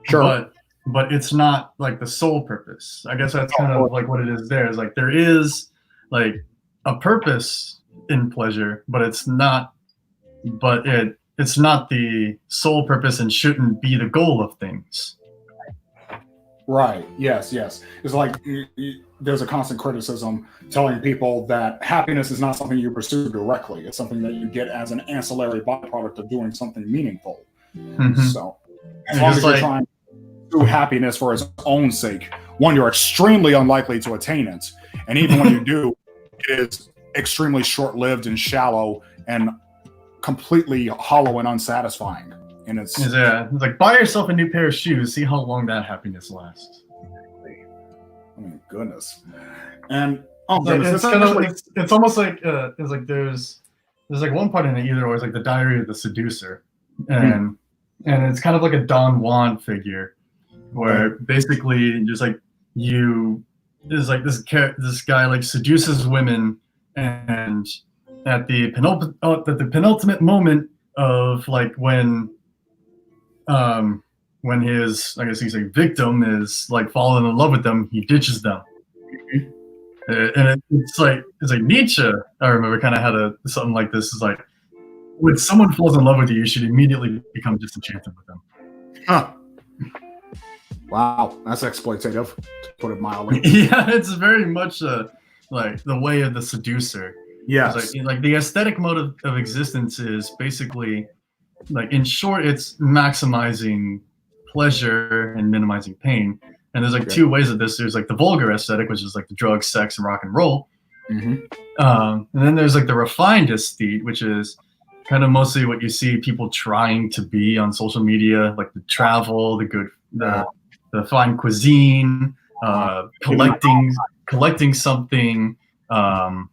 Sure. But it's not like the sole purpose. I guess that's kind of like what it is there. Is like there is like a purpose in pleasure, but it's not the sole purpose and shouldn't be the goal of things. Right. Yes. It's like there's a constant criticism telling people that happiness is not something you pursue directly. It's something that you get as an ancillary byproduct of doing something meaningful. Mm-hmm. So as long as you're trying to do happiness for its own sake, one, you're extremely unlikely to attain it. And even when you do, it is extremely short-lived and shallow and completely hollow and unsatisfying. And it's like buy yourself a new pair of shoes, see how long that happiness lasts. Oh my goodness. And it's almost like it's like there's like one part in it either, or it's like the Diary of the Seducer, and it's kind of like a Don Juan figure, where basically just like there's like this guy like seduces women, and at the penultimate moment of like when his, I guess he's a victim, is like falling in love with them, he ditches them. And it's like Nietzsche, I remember, kind of had something like this. Is like, when someone falls in love with you should immediately become disenchanted with them. Huh. Wow, that's exploitative, to put it mildly. Yeah, it's very much like the way of the seducer. Yes. Like the aesthetic mode of existence is basically, like, in short, it's maximizing pleasure and minimizing pain. And there's like two ways of this. There's like the vulgar aesthetic, which is like the drugs, sex, and rock and roll. Mm-hmm. And then there's like the refined aesthete, which is kind of mostly what you see people trying to be on social media, like the travel, the fine cuisine, collecting something, and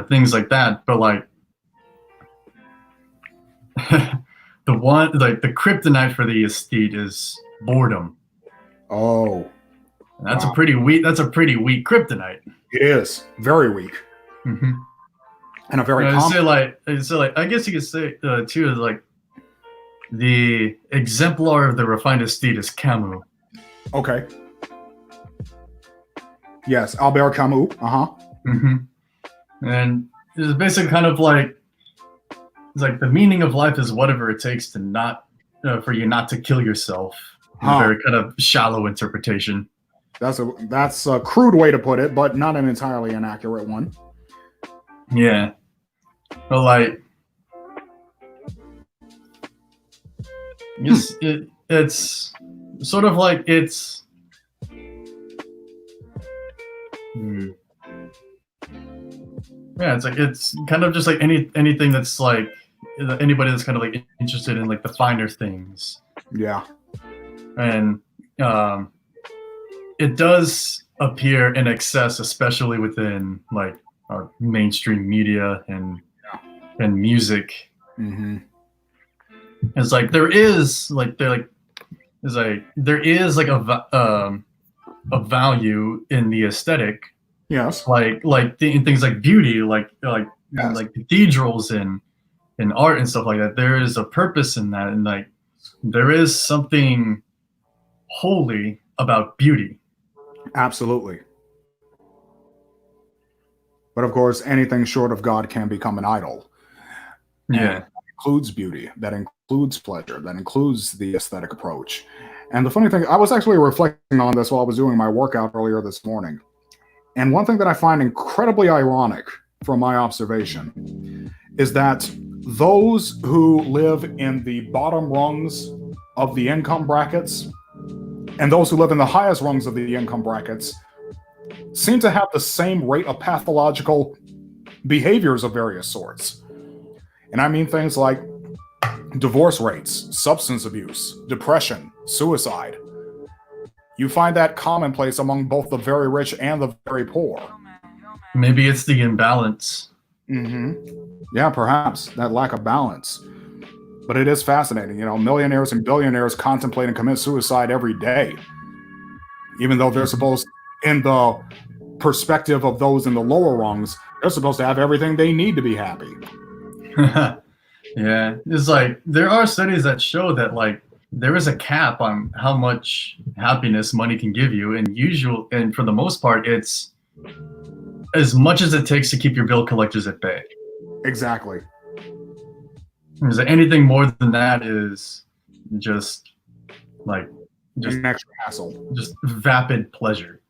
things like that. But like the kryptonite for the aesthete is boredom. Oh, and that's a pretty weak kryptonite. It is very weak. Mm-hmm. And a very I'd say like I guess you could say too is like the exemplar of the refined estate is Camus. Okay. Yes, Albert Camus. Mm-hmm. And it's basically kind of like it's like the meaning of life is whatever it takes to not for you not to kill yourself. A very kind of shallow interpretation. That's a crude way to put it, but not an entirely inaccurate one. Yeah, but like, it's sort of like it's. Yeah, it's like it's kind of just like anything that's like anybody that's kind of like interested in like the finer things. Yeah. And it does appear in excess, especially within like our mainstream media and music. Mm-hmm. It's like there is like there is like a value in the aesthetic. Yes. In things like beauty, like Yes. like cathedrals and art and stuff like that. There is a purpose in that, and like there is something holy about beauty. Absolutely. But of course, anything short of God can become an idol. Yeah. And that includes beauty, that includes pleasure, that includes the aesthetic approach. And the funny thing, I was actually reflecting on this while I was doing my workout earlier this morning. And one thing that I find incredibly ironic from my observation is that those who live in the bottom rungs of the income brackets and those who live in the highest rungs of the income brackets seem to have the same rate of pathological behaviors of various sorts. And I mean things like divorce rates, substance abuse, depression, suicide. You find that commonplace among both the very rich and the very poor. Maybe it's the imbalance. Mm-hmm. Yeah, perhaps that lack of balance. But it is fascinating. You know, millionaires and billionaires contemplate and commit suicide every day, even though they're supposed, in the perspective of those in the lower rungs, they're supposed to have everything they need to be happy. Yeah, it's like there are studies that show that like there is a cap on how much happiness money can give you, and for the most part, it's as much as it takes to keep your bill collectors at bay. Exactly. Is anything more than that is just an extra hassle, just vapid pleasure.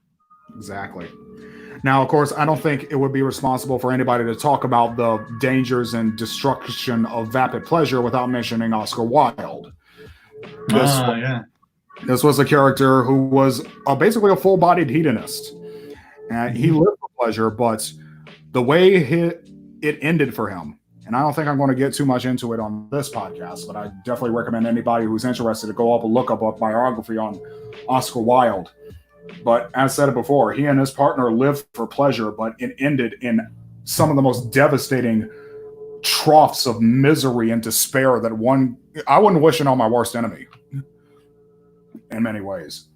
Exactly. Now, of course, I don't think it would be responsible for anybody to talk about the dangers and destruction of vapid pleasure without mentioning Oscar Wilde. This was a character who was basically a full-bodied hedonist. And he lived for pleasure, but the way it ended for him, and I don't think I'm going to get too much into it on this podcast, but I definitely recommend anybody who's interested to go up and look up a biography on Oscar Wilde. But as said before, he and his partner lived for pleasure, but it ended in some of the most devastating troughs of misery and despair that I wouldn't wish it on my worst enemy in many ways.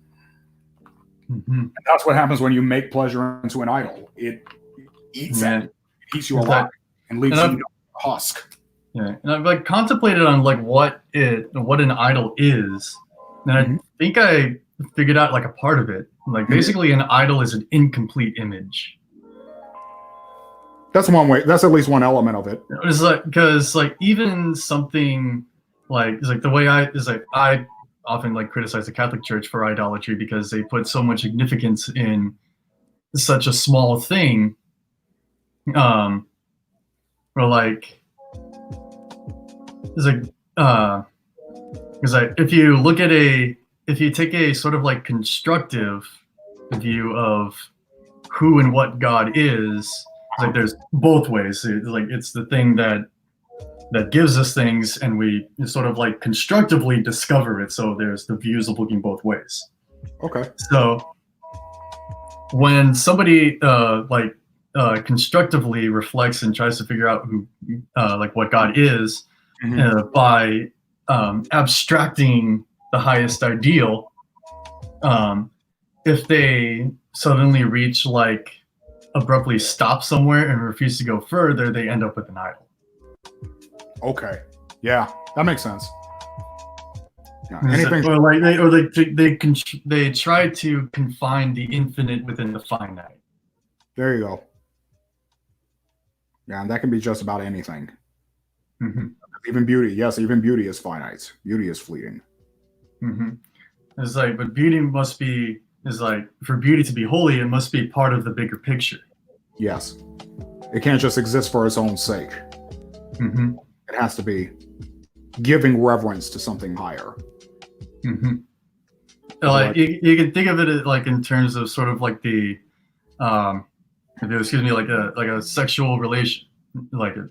Mm-hmm. And that's what happens when you make pleasure into an idol. It eats you alive and leaves you a husk. Yeah, and I've like contemplated on like what an idol is, and I think I figured out like a part of it. Like basically, an idol is an incomplete image. That's one way. That's at least one element of it. It's like because like even something like it's like the way I often like criticize the Catholic Church for idolatry because they put so much significance in such a small thing. Or like it's like because if you take a sort of like constructive view of who and what God is, it's like there's both ways. It's like it's the thing that gives us things, and we sort of like constructively discover it. So there's the views of looking both ways. Okay. So when somebody constructively reflects and tries to figure out who like what God is by abstracting the highest ideal, if they suddenly reach like abruptly stop somewhere and refuse to go further, they end up with an idol. Okay. Yeah, that makes sense. Yeah. Anything Or like they try to confine the infinite within the finite. there you go. Yeah, and that can be just about anything. Mm-hmm. Even beauty. Yes, even beauty is finite. Beauty is fleeting. Mm-hmm. It's like, but beauty is like, for beauty to be holy, it must be part of the bigger picture. Yes. It can't just exist for its own sake. Mm-hmm. It has to be giving reverence to something higher. Mm-hmm. Like you can think of it like in terms of sort of like the, excuse me, like a sexual relation, like it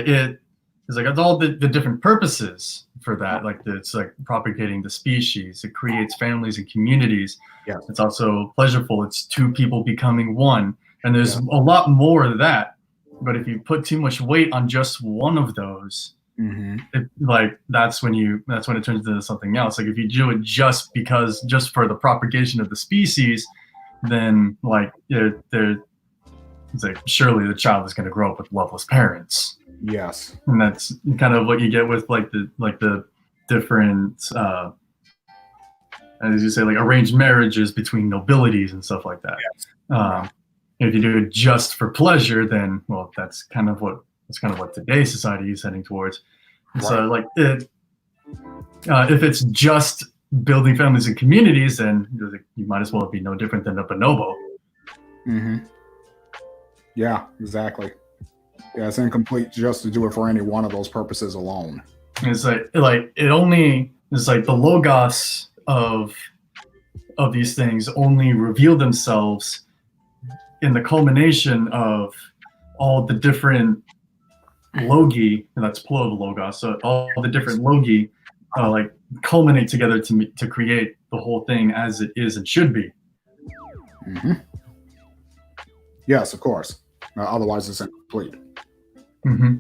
is like it's all the different purposes for that. Like it's like propagating the species. It creates families and communities. Yes. It's also pleasureful. It's two people becoming one, and there's Yeah. a lot more of that. But if you put too much weight on just one of those, that's when it turns into something else. Like if you do it just for the propagation of the species, then like it's like surely the child is going to grow up with loveless parents. Yes. And that's kind of what you get with like the different as you say, like arranged marriages between nobilities and stuff like that. Yes. If you do it just for pleasure, then well, that's kind of what today's society is heading towards. Right. So like if it's just building families and communities, then you might as well be no different than a bonobo. Mm-hmm. Yeah, exactly. Yeah, it's incomplete just to do it for any one of those purposes alone. It's like the logos of these things only reveal themselves in the culmination of all the different logi, and that's plural of logos. So all the different logi like culminate together to create the whole thing as it is and should be. Mm-hmm. Yes, of course. Otherwise, it's incomplete. Mm-hmm.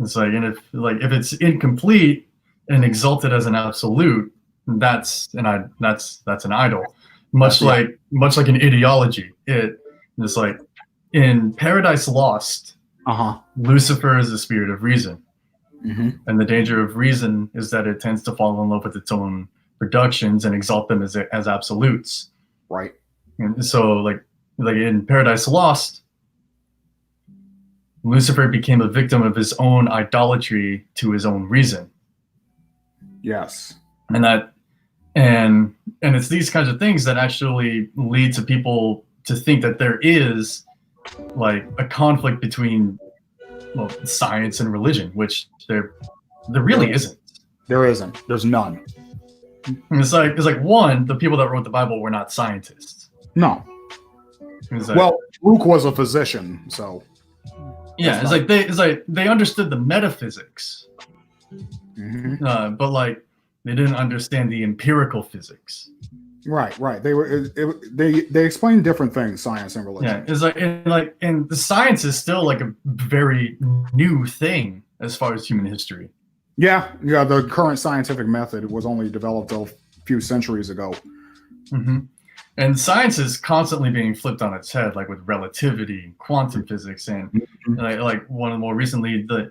It's like, and if it's incomplete and exalted as an absolute, that's an idol. Much like an ideology. It's like in Paradise Lost, Lucifer is the spirit of reason. Mm-hmm. And the danger of reason is that it tends to fall in love with its own productions and exalt them as absolutes. Right. And so like in Paradise Lost, Lucifer became a victim of his own idolatry to his own reason. Yes. And it's these kinds of things that actually lead to people to think that there is like a conflict between science and religion, which there really isn't. There isn't. There's none. And it's like one, the people that wrote the Bible were not scientists. No. Well, Luke was a physician, so yeah, it's like they understood the metaphysics, but like they didn't understand the empirical physics. Right. They explain different things, science and religion. Yeah, it's and the science is still like a very new thing as far as human history. Yeah. The current scientific method was only developed a few centuries ago. Mm-hmm. And science is constantly being flipped on its head, like with relativity, quantum physics, and like one of the more recently the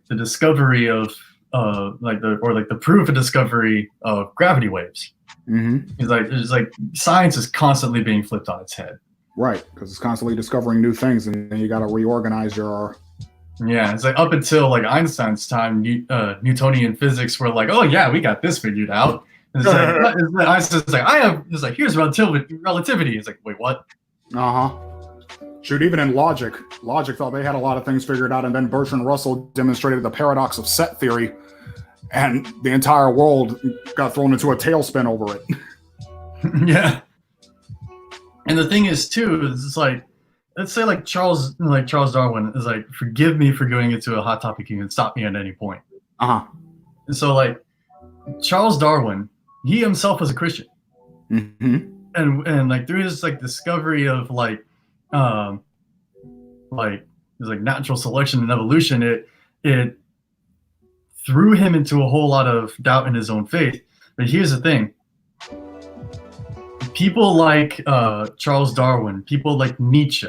discovery of the proof of discovery of gravity waves. Mm-hmm. It's like science is constantly being flipped on its head. Right, because it's constantly discovering new things, and then you got to reorganize your. Yeah, it's like up until like Einstein's time, Newtonian physics were like, oh yeah, we got this figured out. And it's like Einstein's like, here's relativity. It's like, wait, what? Shoot, even in logic thought they had a lot of things figured out, and then Bertrand Russell demonstrated the paradox of set theory, and the entire world got thrown into a tailspin over it. Yeah. And the thing is too, it's like, let's say like Charles Darwin is like, forgive me for going into a hot topic, you can stop me at any point. And so like Charles Darwin, he himself was a Christian. Mm-hmm. And like through his like discovery of like natural selection and evolution, it threw him into a whole lot of doubt in his own faith. But here's the thing. people like Charles Darwin, people like Nietzsche,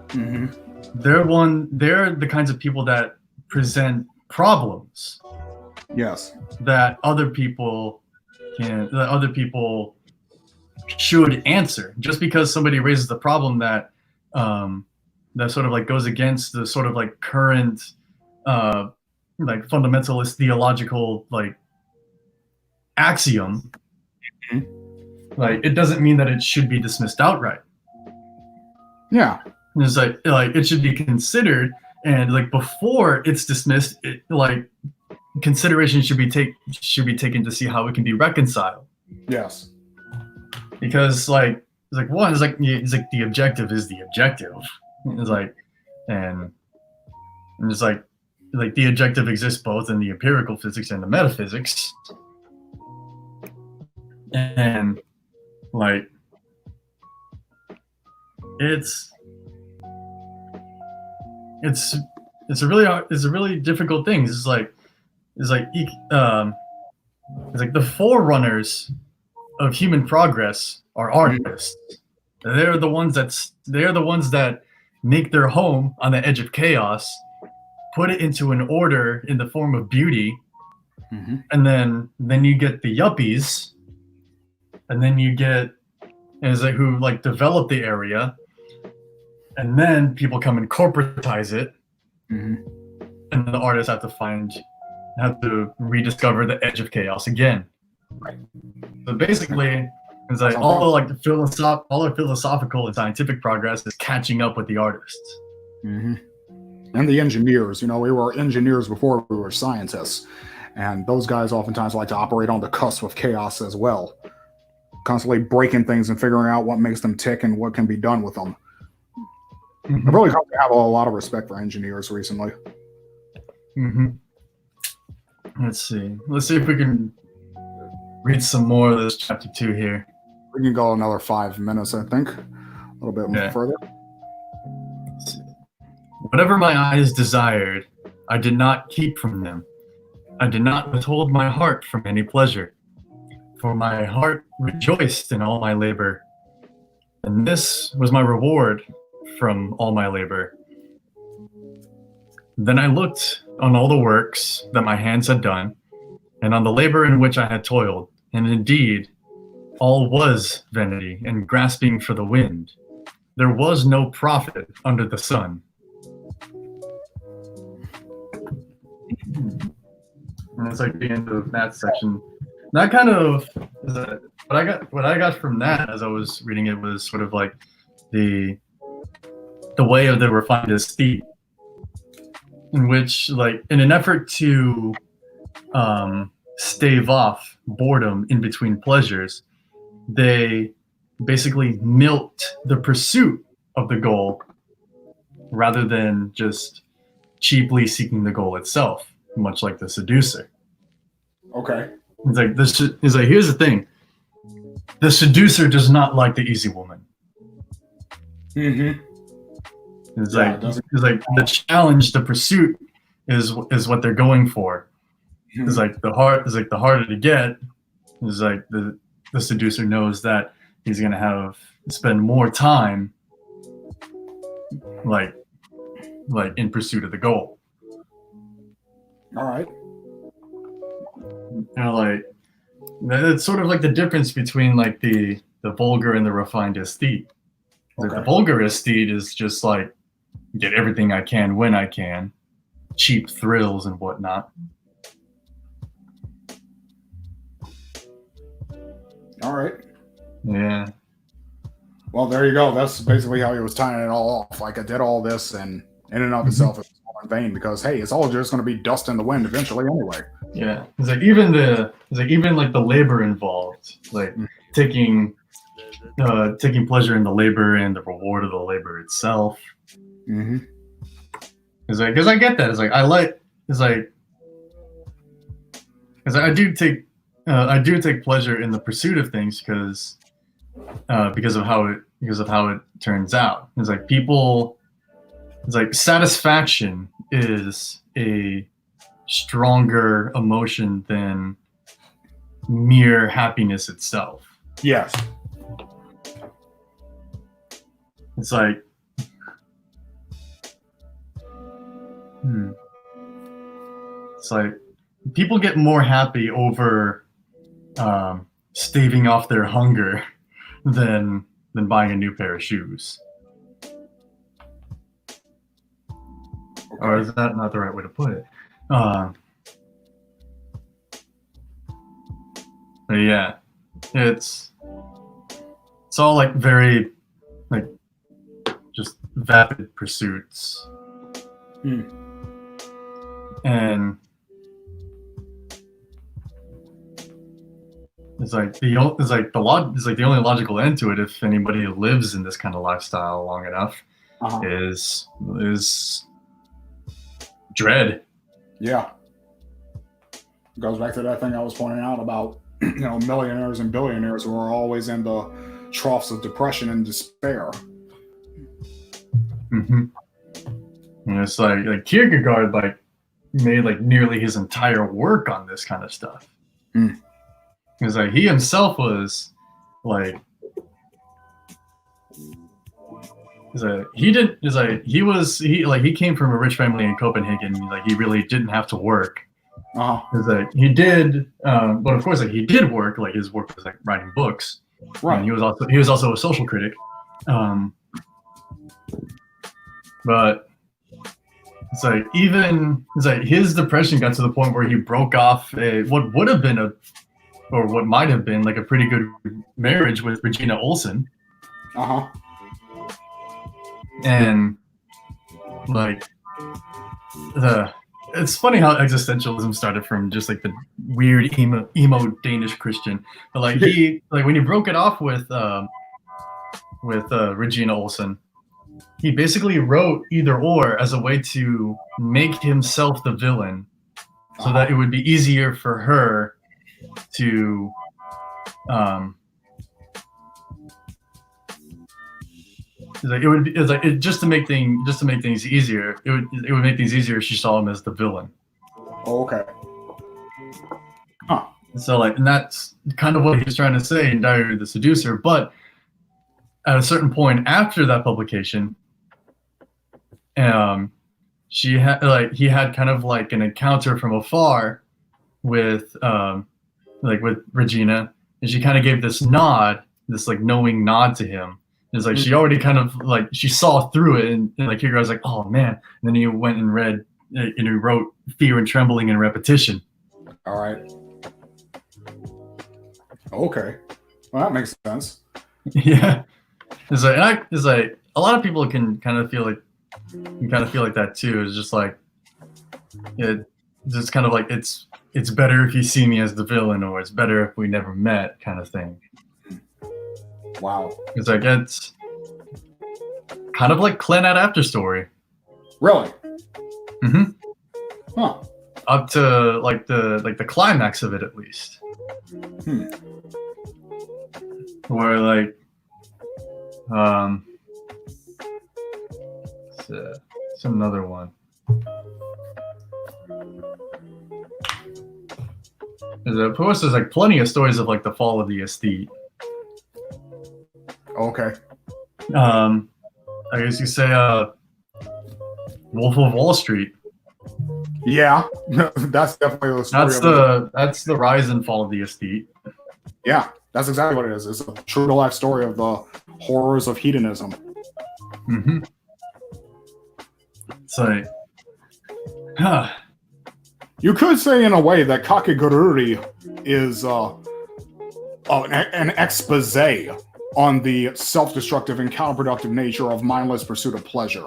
Mm-hmm. they're the kinds of people that present problems Yes. that other people should answer. Just because somebody raises the problem that that sort of like goes against the sort of like current like fundamentalist theological like axiom, like it doesn't mean that it should be dismissed outright. Yeah. It's like it should be considered, and like before it's dismissed, like consideration should be taken to see how it can be reconciled. Yes. Because like it's like the objective is the objective. It's like and it's like the objective exists both in the empirical physics and the metaphysics. And like it's a really difficult thing. It's like the forerunners of human progress are artists. They're the ones that make their home on the edge of chaos, put it into an order in the form of beauty, and then you get the yuppies, and then you get who like develop the area, and then people come and corporatize it, and the artists have to rediscover the edge of chaos again. Right. So basically, it's like all the philosophical and scientific progress is catching up with the artists. And the engineers. You know, we were engineers before we were scientists, and those guys oftentimes like to operate on the cusp of chaos as well, constantly breaking things and figuring out what makes them tick and what can be done with them. I've really come to have a lot of respect for engineers recently. Let's see if we can read some more of this chapter 2 here. We can go another 5 minutes, I think. A little bit more further. Whatever my eyes desired, I did not keep from them. I did not withhold my heart from any pleasure, for my heart rejoiced in all my labor. And this was my reward from all my labor. Then I looked on all the works that my hands had done, and on the labor in which I had toiled, and indeed, all was vanity and grasping for the wind. There was no profit under the sun. And that's like the end of that section. That kind of what I got from that as I was reading it was sort of like the way of the refined aesthete, in which, like, in an effort to stave off boredom in between pleasures, they basically milked the pursuit of the goal rather than just cheaply seeking the goal itself, much like the seducer. Okay. It's like here's the thing: the seducer does not like the easy woman. It's like the challenge, the pursuit is what they're going for. It's like the harder to get. It's like the seducer knows that he's gonna spend more time like in pursuit of the goal. All right. Like it's sort of like the difference between like the vulgar and the refined aesthete. Like the vulgar aesthete is just like get everything I can when I can, cheap thrills and whatnot. All right. Yeah. Well, there you go. That's basically how he was tying it all off. Like, I did all this, and in and of itself, it's all in vain because, hey, it's all just going to be dust in the wind eventually anyway. Yeah. It's like even the labor involved, like taking pleasure in the labor and the reward of the labor itself. It's like, because I get that. It's like I do take pleasure in the pursuit of things because of how it turns out. It's like satisfaction is a stronger emotion than mere happiness itself. Yes. It's like, it's like people get more happy over staving off their hunger than buying a new pair of shoes. Or is that not the right way to put it? But yeah, it's all like very like just vapid pursuits. And it's like the only logical end to it, if anybody lives in this kind of lifestyle long enough, is dread. Yeah. It goes back to that thing I was pointing out about, millionaires and billionaires who are always in the troughs of depression and despair. And it's like Kierkegaard made nearly his entire work on this kind of stuff. Because he himself was he came from a rich family in Copenhagen. He really didn't have to work. He did, but of course he did work. His work was writing books. Right. And he was also a social critic. But it's his depression got to the point where he broke off what would have been what might have been a pretty good marriage with Regina Olsen. And it's funny how existentialism started from just the weird emo Danish Christian, but when he broke it off with Regina Olsen, he basically wrote Either Or as a way to make himself the villain, so that it would be easier for her to just to make things easier. It would make things easier if she saw him as the villain. Okay. So and that's kind of what he was trying to say in Diary of the Seducer. But at a certain point after that publication, he had kind of an encounter from afar with Regina, and she kind of gave this nod, this knowing nod to him. It's she already kind of she saw through it, and Kierkegaard was like, oh man. And then he went and read and he wrote Fear and Trembling and Repetition. All right. Okay. Well, that makes sense. Yeah. It's a lot of people can kind of feel like that too. It's just it's kind of it's better if you see me as the villain, or it's better if we never met, kind of thing. Wow. It's it's kind of like Clannad After Story. Really? Huh. Up to the climax of it, at least. Where it's another one. Of course, there's plenty of stories of the fall of the aesthete. Okay. I guess you say Wolf of Wall Street. Yeah, that's definitely the story. That's the rise and fall of the aesthete. Yeah, that's exactly what it is. It's a true to life story of the horrors of hedonism. You could say in a way that Kakegururi is an expose on the self-destructive and counterproductive nature of mindless pursuit of pleasure.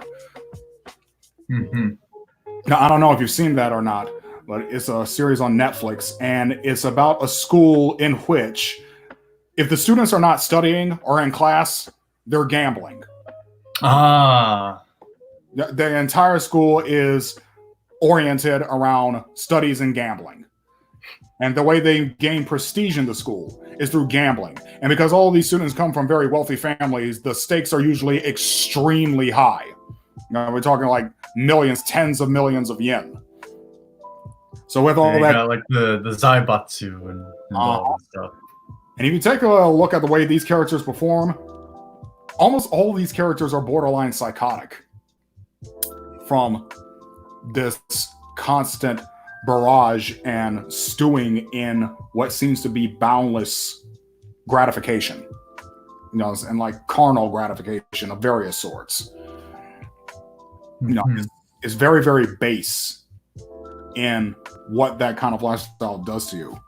Now, I don't know if you've seen that or not, but it's a series on Netflix, and it's about a school in which, if the students are not studying or in class, they're gambling. The entire school is oriented around studies and gambling. And the way they gain prestige in the school is through gambling. And because all these students come from very wealthy families, the stakes are usually extremely high. We're talking millions, tens of millions of yen. So with all that, got the Zaibatsu and all that stuff. And if you take a look at the way these characters perform, almost all these characters are borderline psychotic from this constant barrage and stewing in what seems to be boundless gratification, and like carnal gratification of various sorts. It's very, very base in what that kind of lifestyle does to you.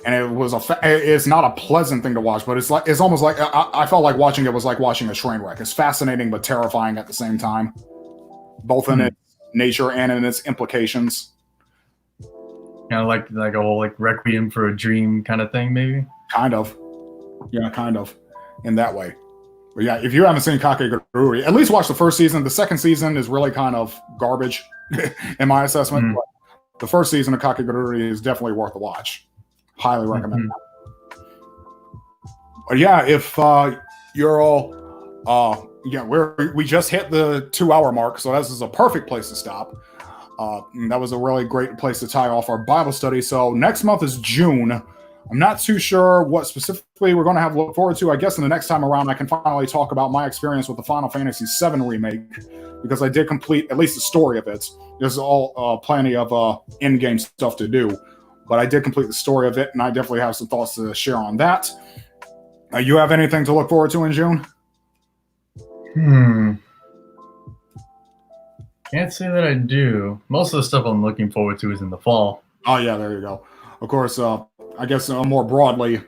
And it's not a pleasant thing to watch, but it's almost like I felt like watching it was like watching a train wreck. It's fascinating but terrifying at the same time, both in its nature and in its implications. Kind of like a whole like Requiem for a Dream kind of thing, maybe. Kind of, in that way. But yeah, if you haven't seen Kakegurui, at least watch the first season. The second season is really kind of garbage, in my assessment. But the first season of Kakegurui is definitely worth a watch. Highly recommend that. But yeah, if you're all, we just hit the 2-hour mark, so this is a perfect place to stop. That was a really great place to tie off our Bible study. So next month is June. I'm not too sure what specifically we're going to have to look forward to. I guess in the next time around, I can finally talk about my experience with the Final Fantasy VII Remake, because I did complete at least the story of it. There's all plenty of in-game stuff to do, but I did complete the story of it, and I definitely have some thoughts to share on that. You have anything to look forward to in June? Can't say that I do. Most of the stuff I'm looking forward to is in the fall. Oh, yeah, there you go. Of course, I guess more broadly,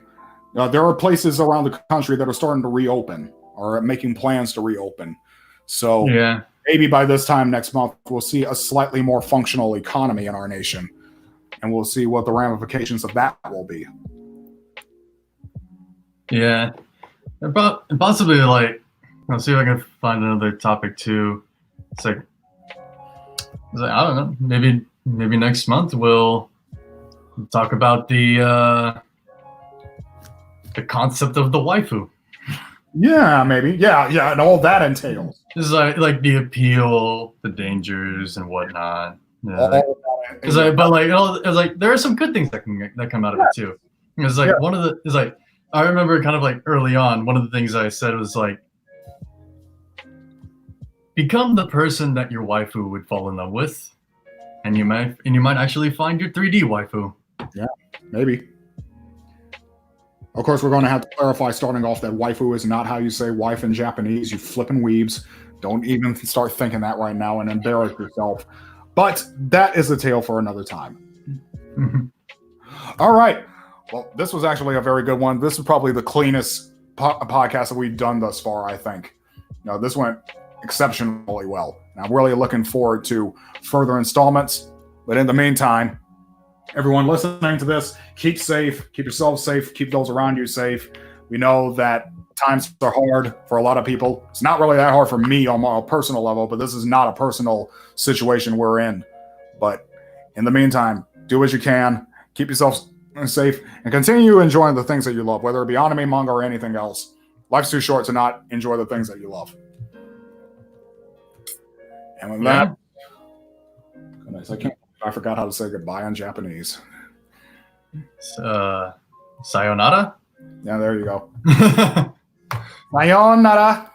there are places around the country that are starting to reopen or making plans to reopen. So maybe by this time next month, we'll see a slightly more functional economy in our nation, and we'll see what the ramifications of that will be. Yeah. And possibly, like, I'll see if I can find another topic too. It's like I don't know. Maybe next month we'll talk about the concept of the waifu. Yeah, maybe. Yeah, and all that entails. It's like the appeal, the dangers, and whatnot. Yeah, it's like there are some good things that come out of it too. It's like I remember kind of like early on, one of the things I said was like, become the person that your waifu would fall in love with, and you might actually find your 3D waifu. Yeah, maybe. Of course, we're going to have to clarify starting off that waifu is not how you say wife in Japanese, you flipping weebs. Don't even start thinking that right now and embarrass yourself. But that is a tale for another time. All right. Well, this was actually a very good one. This is probably the cleanest podcast that we've done thus far, I think. This went exceptionally well. And I'm really looking forward to further installments. But in the meantime, everyone listening to this, keep safe, keep yourself safe, keep those around you safe. We know that times are hard for a lot of people. It's not really that hard for me on a personal level, but this is not a personal situation we're in. But in the meantime, do what you can, keep yourself safe, and continue enjoying the things that you love, whether it be anime, manga, or anything else. Life's too short to not enjoy the things that you love. And with that, goodness, I forgot how to say goodbye in Japanese. Sayonara? Yeah, there you go. Sayonara.